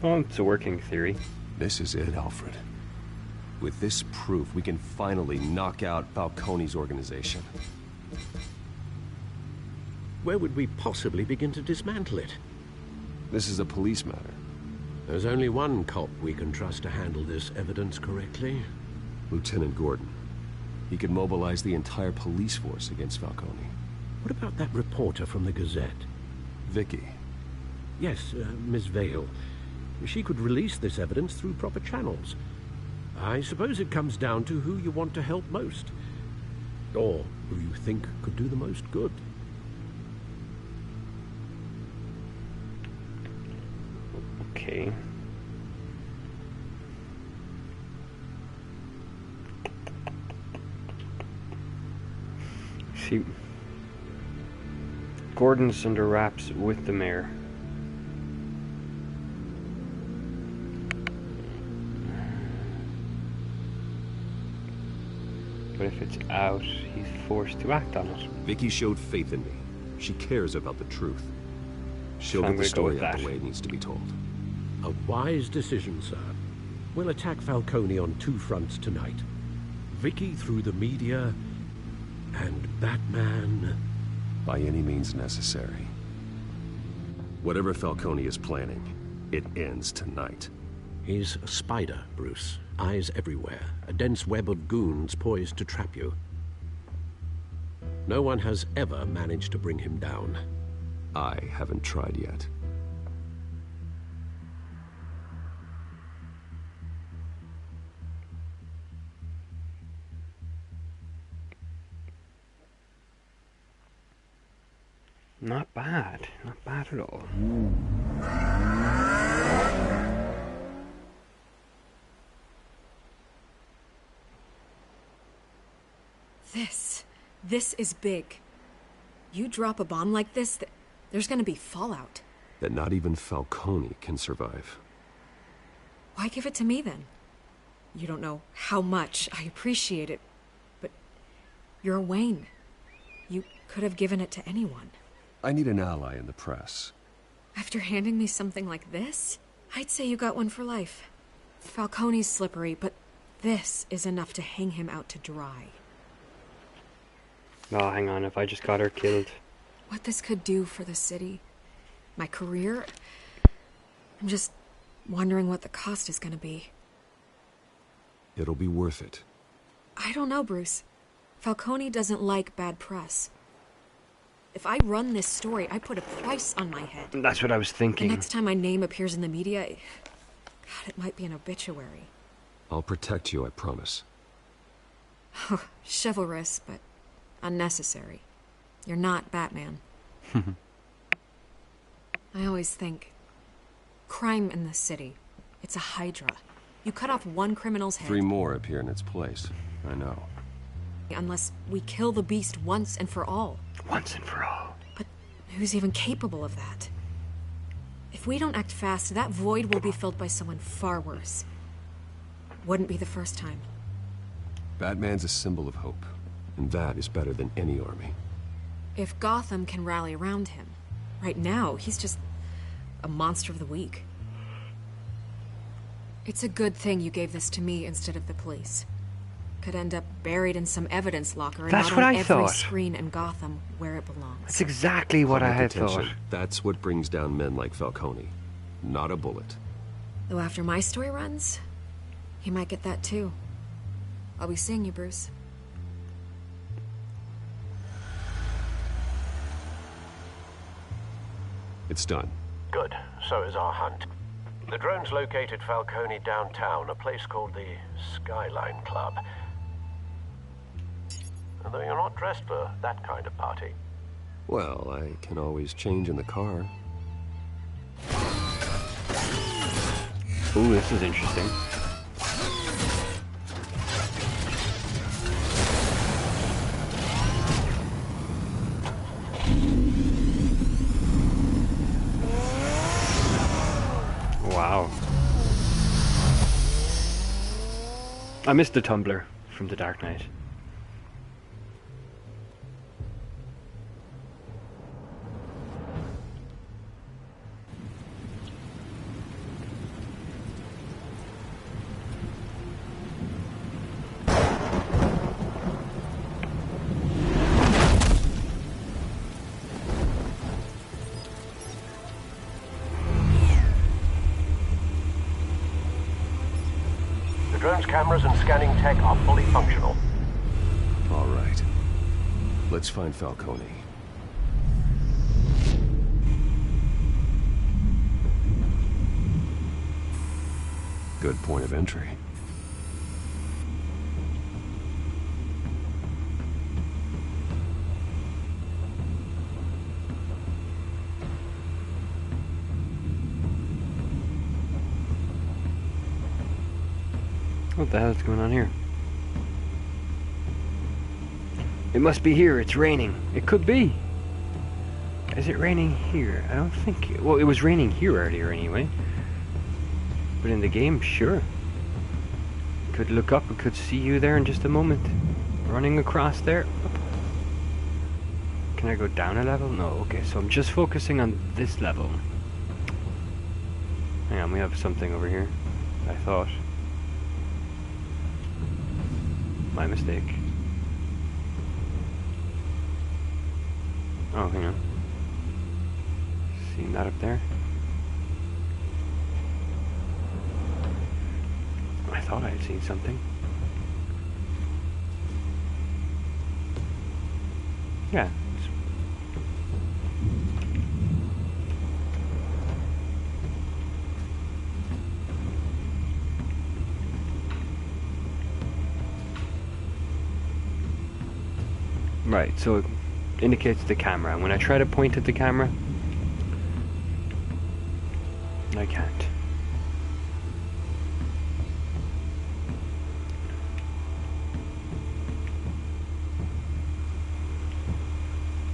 Well, it's a working theory. This is it, Alfred. With this proof, we can finally knock out Falcone's organization. Where would we possibly begin to dismantle it? This is a police matter. There's only one cop we can trust to handle this evidence correctly. Lieutenant Gordon. He could mobilize the entire police force against Falcone. What about that reporter from the Gazette? Vicky. Yes, Miss Vale. She could release this evidence through proper channels. I suppose it comes down to who you want to help most. Or who you think could do the most good. Okay. See, Gordon's under wraps with the mayor. But if it's out, he's forced to act on it. Vicky showed faith in me. She cares about the truth. She'll So get I'm the gonna go story with out the that. way it needs to be told. A wise decision, sir. We'll attack Falcone on two fronts tonight. Vicky through the media, and Batman... By any means necessary. Whatever Falcone is planning, it ends tonight. He's a spider, Bruce. Eyes everywhere. A dense web of goons poised to trap you. No one has ever managed to bring him down. I haven't tried yet. Not bad. Not bad at all. This is big. You drop a bomb like this, there's gonna be fallout. That not even Falcone can survive. Why give it to me then? You don't know how much I appreciate it, but you're Wayne. You could have given it to anyone. I need an ally in the press. After handing me something like this, I'd say you got one for life. Falcone's slippery, but this is enough to hang him out to dry. Oh, hang on, if I just got her killed. What this could do for the city, my career, I'm just wondering what the cost is gonna be. It'll be worth it. I don't know, Bruce. Falcone doesn't like bad press. If I run this story, I put a price on my head. That's what I was thinking. The next time my name appears in the media, God, it might be an obituary. I'll protect you, I promise. Chivalrous, but unnecessary. You're not Batman. I always think, crime in the city, it's a hydra. You cut off one criminal's head. 3 more appear in its place. I know. Unless we kill the beast once and for all. Once and for all. But who's even capable of that? If we don't act fast, that void will be filled by someone far worse. Wouldn't be the first time. Batman's a symbol of hope, and that is better than any army. If Gotham can rally around him, right now, he's just a monster of the week. It's a good thing you gave this to me instead of the police. Could end up buried in some evidence locker and That's not what on I every thought. screen in Gotham where it belongs. That's exactly what I Public had attention. thought. That's what brings down men like Falcone. Not a bullet. Though after my story runs, he might get that too. I'll be seeing you, Bruce. It's done. Good. So is our hunt. The drones located Falcone downtown, a place called the Skyline Club. Although you're not dressed for that kind of party. Well, I can always change in the car. Ooh, this is interesting. Wow. I missed the tumbler from The Dark Knight. The drone's cameras and scanning tech are fully functional. All right. Let's find Falcone. Good point of entry. What the hell is going on here? It must be here. It's raining. It could be. Is it raining here? I don't think it... Well, it was raining here earlier anyway. But in the game, sure. Could look up and could see you there in just a moment. Running across there. Can I go down a level? No, okay. So I'm just focusing on this level. Hang on, we have something over here. I thought. My mistake. Oh, hang on. Seen that up there? I thought I had seen something. Yeah. Right, so it indicates the camera. When I try to point at the camera, I can't.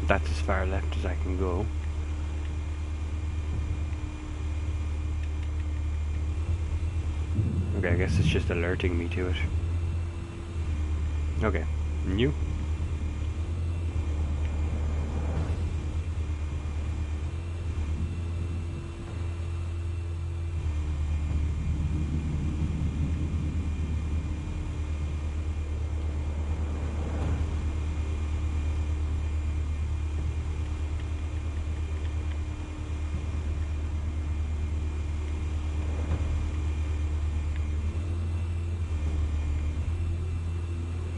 That's as far left as I can go. Okay, I guess it's just alerting me to it. Okay, new.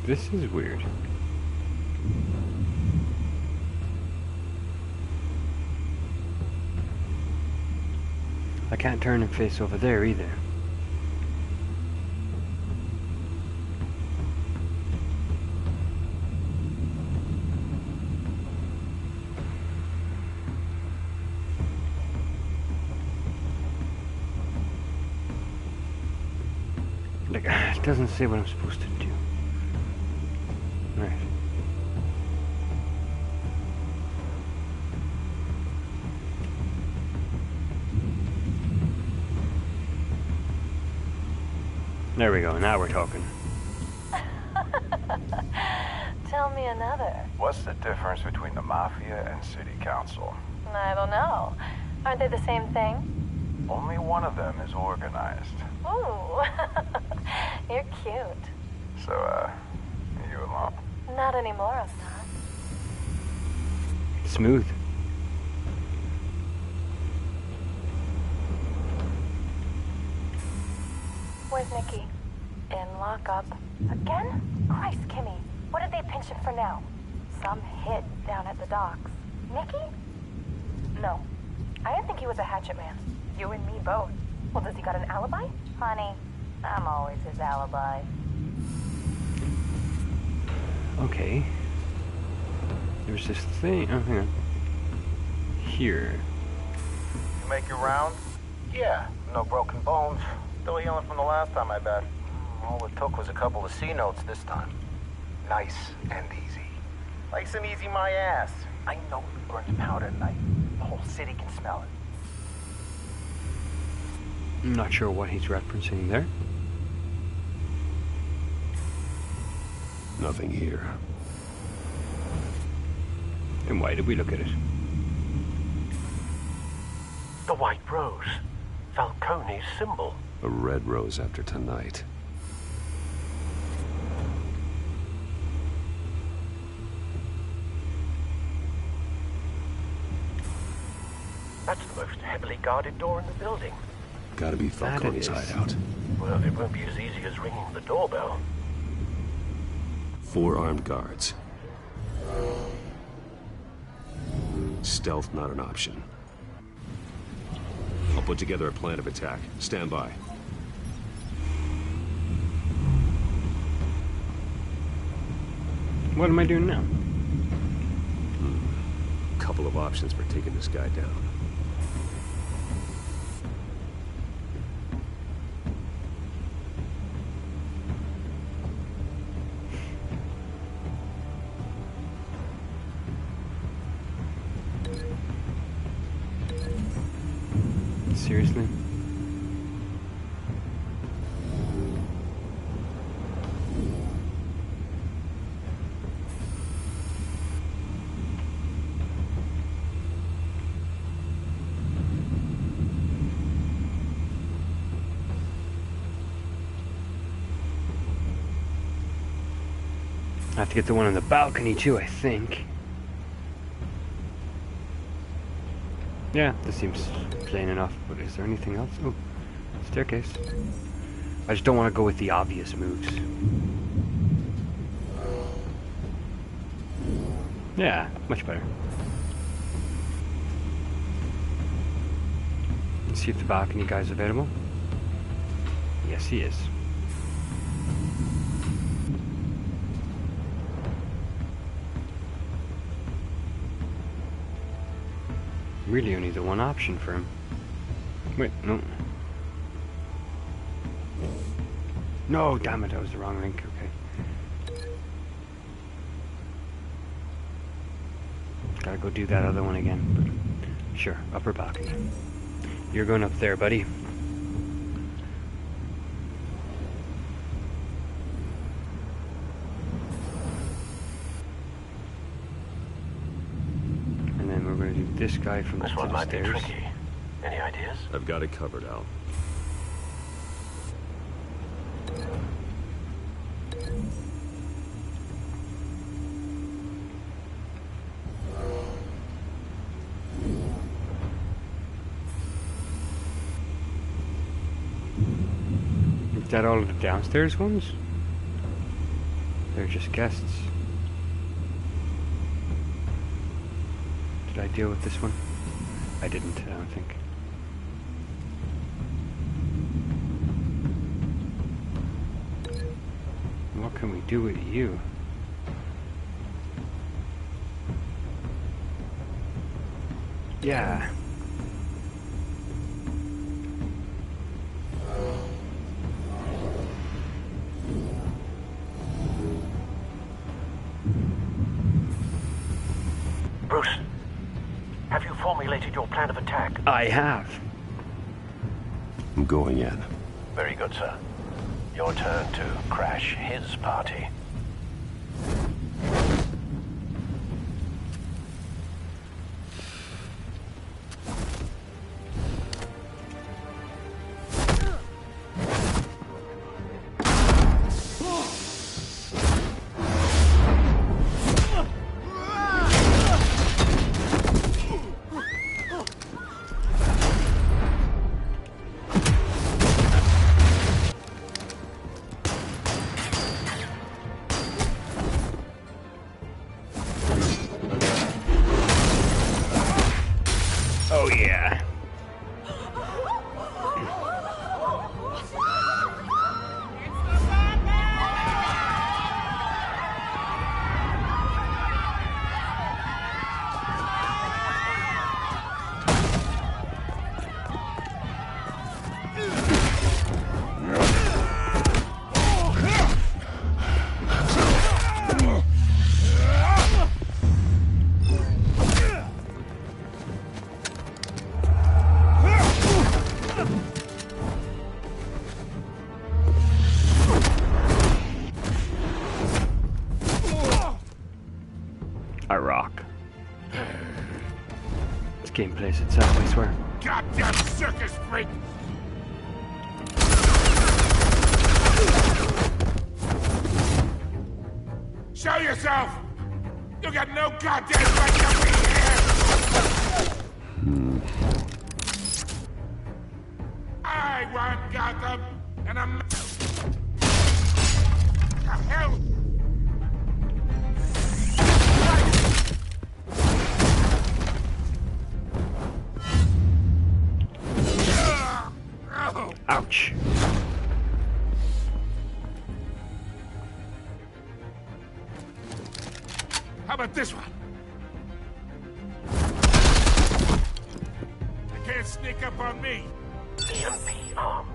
This is weird. I can't turn and face over there either. Like, it doesn't say what I'm supposed to do. Right. There we go, now we're talking. Tell me another. What's the difference between the Mafia and City Council? I don't know. Aren't they the same thing? Only one of them is organized. Ooh, you're cute. So, you alone? Not anymore, Assad. Smooth. Where's Nikki? In lockup. Again? Christ, Kimmy. What did they pinch him for now? Some hit down at the docks. Nikki? No. I didn't think he was a hatchet man. You and me both. Well, does he got an alibi? Honey, I'm always his alibi. Okay. There's this thing. Oh, hang on. Here. You make your rounds? Yeah, no broken bones. Still healing from the last time, I bet. All it took was a couple of C notes this time. Nice and easy. Nice and easy, my ass. I know you burned powder tonight. The whole city can smell it. I'm not sure what he's referencing there. Nothing here. And why did we look at it? The White Rose. Falcone's symbol. A red rose after tonight. That's the most heavily guarded door in the building. Gotta be Falcone's hideout. Well, it won't be as easy as ringing the doorbell. 4 armed guards. Stealth not an option. I'll put together a plan of attack. Stand by. What am I doing now? Couple of options for taking this guy down. Seriously? I have to get the one on the balcony too, I think. Yeah, this seems plain enough, but is there anything else? Oh, staircase. I just don't want to go with the obvious moves. Yeah, much better. Let's see if the balcony guy's available. Yes, he is. Really only the one option for him. Wait, no. No, damn it, that was the wrong link, okay. Gotta go do that other one again. But sure, upper balcony. You're going up there, buddy. And then we're going to do this guy from This one might be stairs. tricky. Any ideas? I've got it covered, Al. Is that all of the downstairs ones? They're just guests. Did I deal with this one? I didn't, I don't think. What can we do with you? Yeah. Bruce, have you formulated your plan of attack? I have. I'm going in. Very good, sir. Your turn to crash his party. Oh yeah. I rock. This game plays itself, I swear. Goddamn circus freak! Show yourself! You got no goddamn right to be here! I want Gotham, and I'm... The hell? Ouch. How about this one? You can't sneak up on me. EMP armed.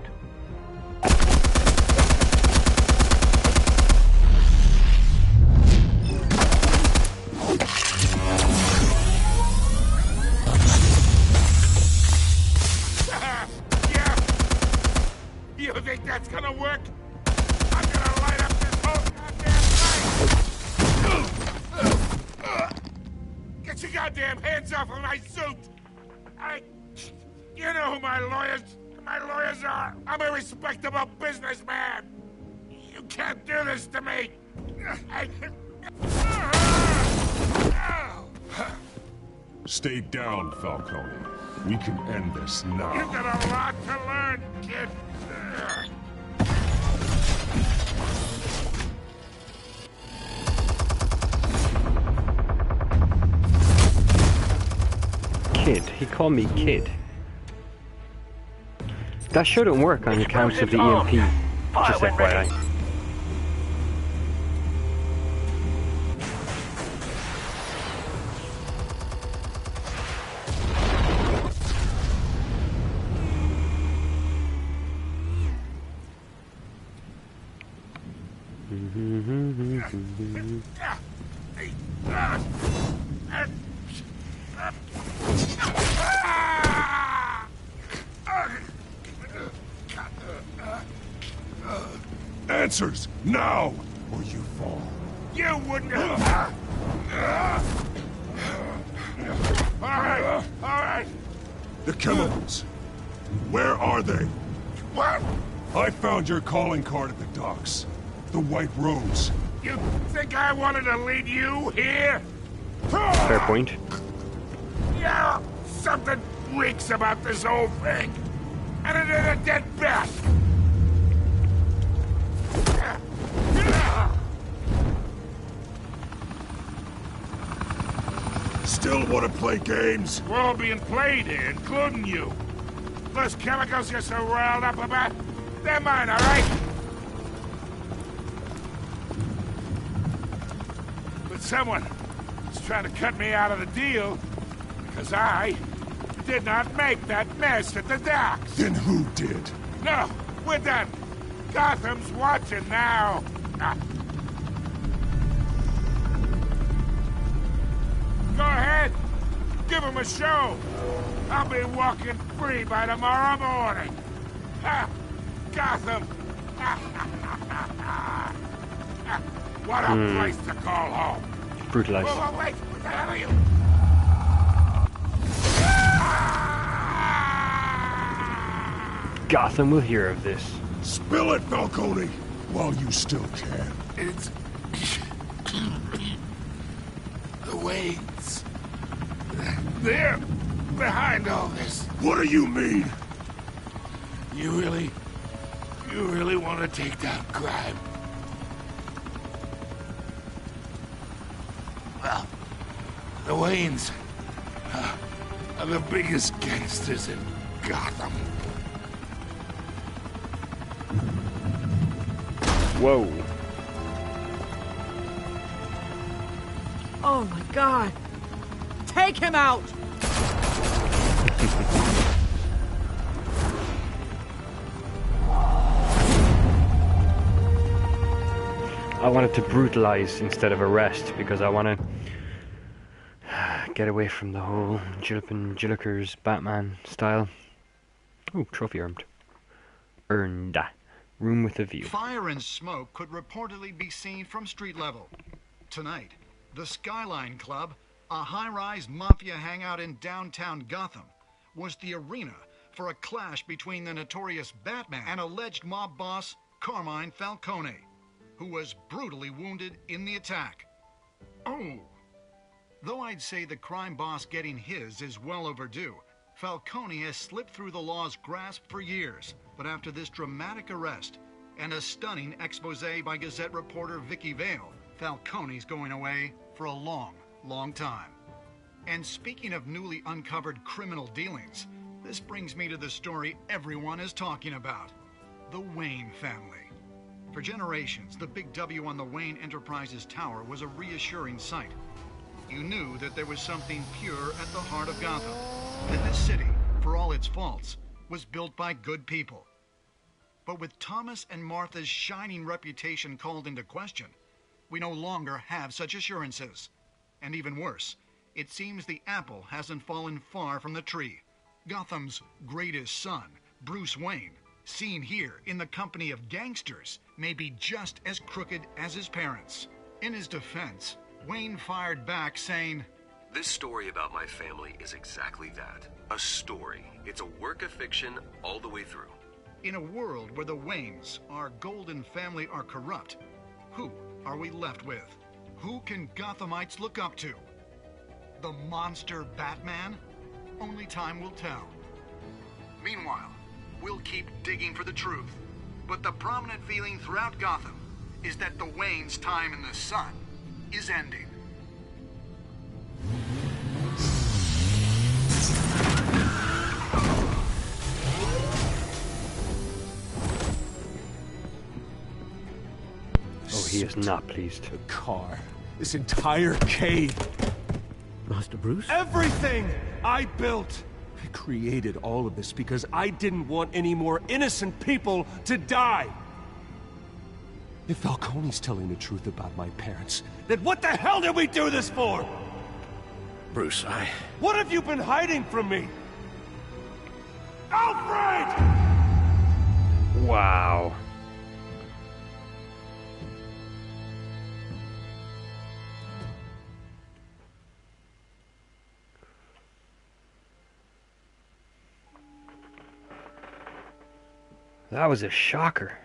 Yeah. You think that's gonna work? I'm gonna light up this whole goddamn place! Get your goddamn hands off of my suit! You know who my lawyers are! I'm a respectable businessman! You can't do this to me! Stay down, Falcone. We can end this now. You've got a lot to learn, kid! Kid. He called me kid. That shouldn't work on accounts of the EMP. Just FYI. Answers, now, or you fall. You wouldn't have... All right. The chemicals. Where are they? What? I found your calling card at the docks. The White Rose. You think I wanted to lead you here? Fair point. Yeah, something reeks about this whole thing. And it is a dead bat. Still want to play games? We're all being played here, including you. Those chemicals you're so riled up about, they're mine, all right? But someone is trying to cut me out of the deal because I did not make that mess at the docks. Then who did? No, we're done. Gotham's watching now. Go ahead. Give him a show. I'll be walking free by tomorrow morning. Ha! Gotham. What a place to call home. Brutalized. Whoa, wait. What the hell are you? Gotham will hear of this. Spill it, Falcone, while you still can. It's... the Waynes. They're behind all this. What do you mean? You really want to take down crime? Well, the Waynes are the biggest gangsters in Gotham. Whoa. Oh my god. Take him out! I wanted to brutalize instead of arrest because I want to get away from the whole Jillikers Batman style. Ooh, trophy earned. Earned. Room with a view. Fire and smoke could reportedly be seen from street level. Tonight, the Skyline Club, a high-rise mafia hangout in downtown Gotham, was the arena for a clash between the notorious Batman and alleged mob boss Carmine Falcone, who was brutally wounded in the attack. Oh! Though I'd say the crime boss getting his is well overdue, Falcone has slipped through the law's grasp for years. But after this dramatic arrest and a stunning expose by Gazette reporter Vicky Vale, Falcone's going away for a long, long time. And speaking of newly uncovered criminal dealings, this brings me to the story everyone is talking about. The Wayne family. For generations, the big W on the Wayne Enterprises Tower was a reassuring sight. You knew that there was something pure at the heart of Gotham. That this city, for all its faults, was built by good people. But with Thomas and Martha's shining reputation called into question, we no longer have such assurances. And even worse, it seems the apple hasn't fallen far from the tree. Gotham's greatest son, Bruce Wayne, seen here in the company of gangsters, may be just as crooked as his parents. In his defense, Wayne fired back saying, "This story about my family is exactly that. A story. It's a work of fiction all the way through." In a world where the Waynes, our golden family, are corrupt, who are we left with? Who can Gothamites look up to? The monster Batman? Only time will tell. Meanwhile, we'll keep digging for the truth. But the prominent feeling throughout Gotham is that the Waynes' time in the sun is ending. Oh, he is not pleased. The car. This entire cave. Master Bruce? Everything I built. I created all of this because I didn't want any more innocent people to die. If Falcone's telling the truth about my parents, then what the hell did we do this for? Bruce, What have you been hiding from me? Alfred! Wow. That was a shocker.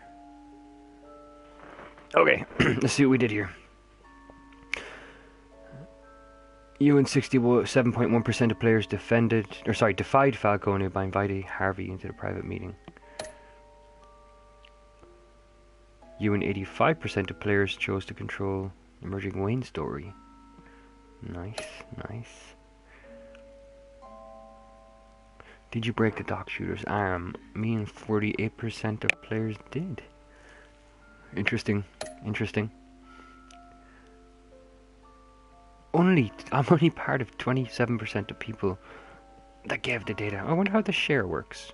Okay, let's see what we did here. You and 67.1% of players defied Falcone by inviting Harvey into the private meeting. You and 85% of players chose to control emerging Wayne story. Nice, nice. Did you break the dock shooter's arm? Me and 48% of players did. Interesting, interesting. I'm only part of 27% of people that gave the data. I wonder how the share works.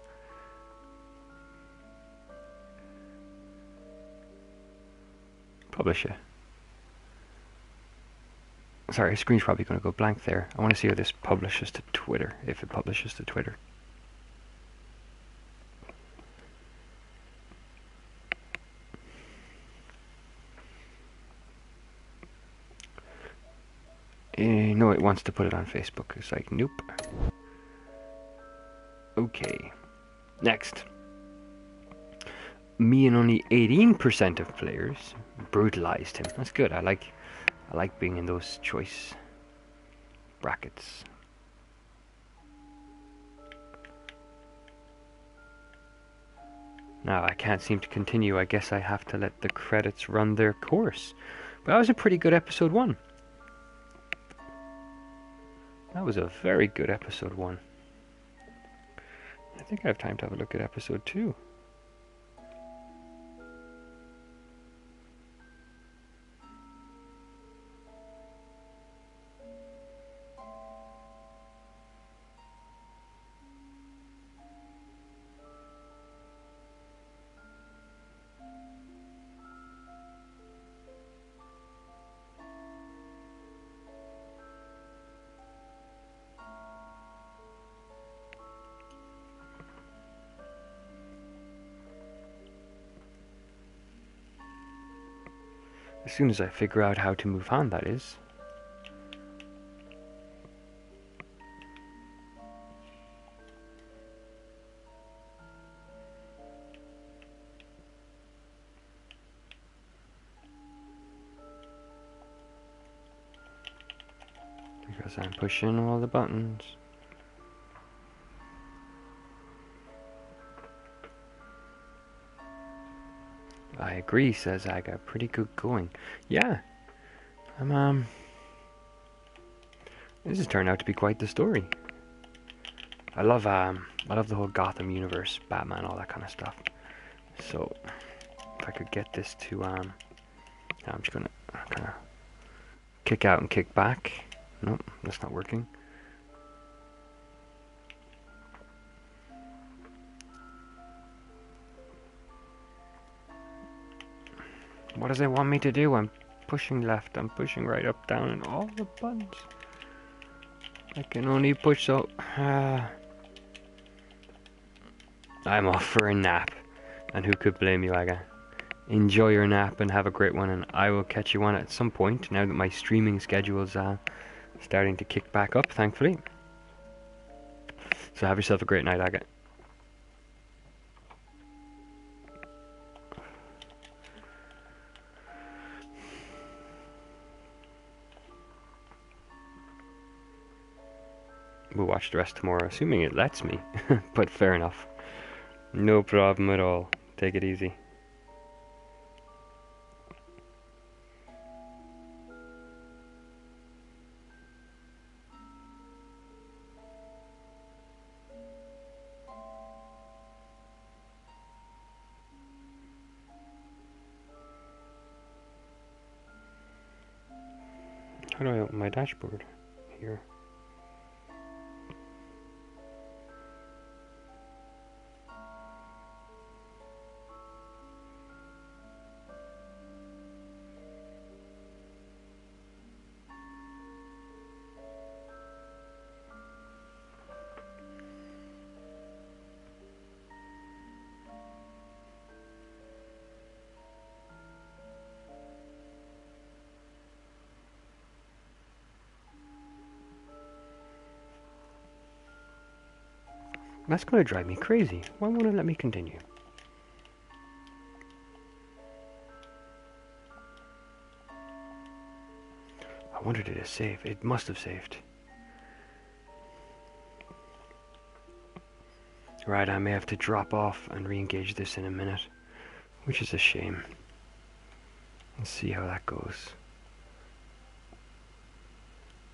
Publish it. Sorry, the screen's probably going to go blank there. I want to see how this publishes to Twitter, if it publishes to Twitter. No, it wants to put it on Facebook. It's like, nope. Okay. Next. Me and only 18% of players brutalized him. That's good. I like being in those choice brackets. Now, I can't seem to continue. I guess I have to let the credits run their course. But that was a pretty good episode 1. That was a very good episode 1. I think I have time to have a look at episode 2. As soon as I figure out how to move on, that is. Because I'm pushing all the buttons. I agree, says I got pretty good going. Yeah. This has turned out to be quite the story. I love the whole Gotham universe, Batman, all that kind of stuff. So if I could get this to I'm just gonna kind of kick out and kick back. Nope, that's not working. What does it want me to do? I'm pushing left, I'm pushing right, up, down, and all the buttons. I can only push so... I'm off for a nap. And who could blame you, Aga? Enjoy your nap and have a great one, and I will catch you on at some point, now that my streaming schedule's starting to kick back up, thankfully. So have yourself a great night, Aga. We'll watch the rest tomorrow, assuming it lets me. But fair enough. No problem at all. Take it easy. How do I open my dashboard? Here. That's going to drive me crazy. Why won't it let me continue? I wonder did it save? It must have saved. Right, I may have to drop off and re-engage this in a minute, which is a shame. Let's see how that goes.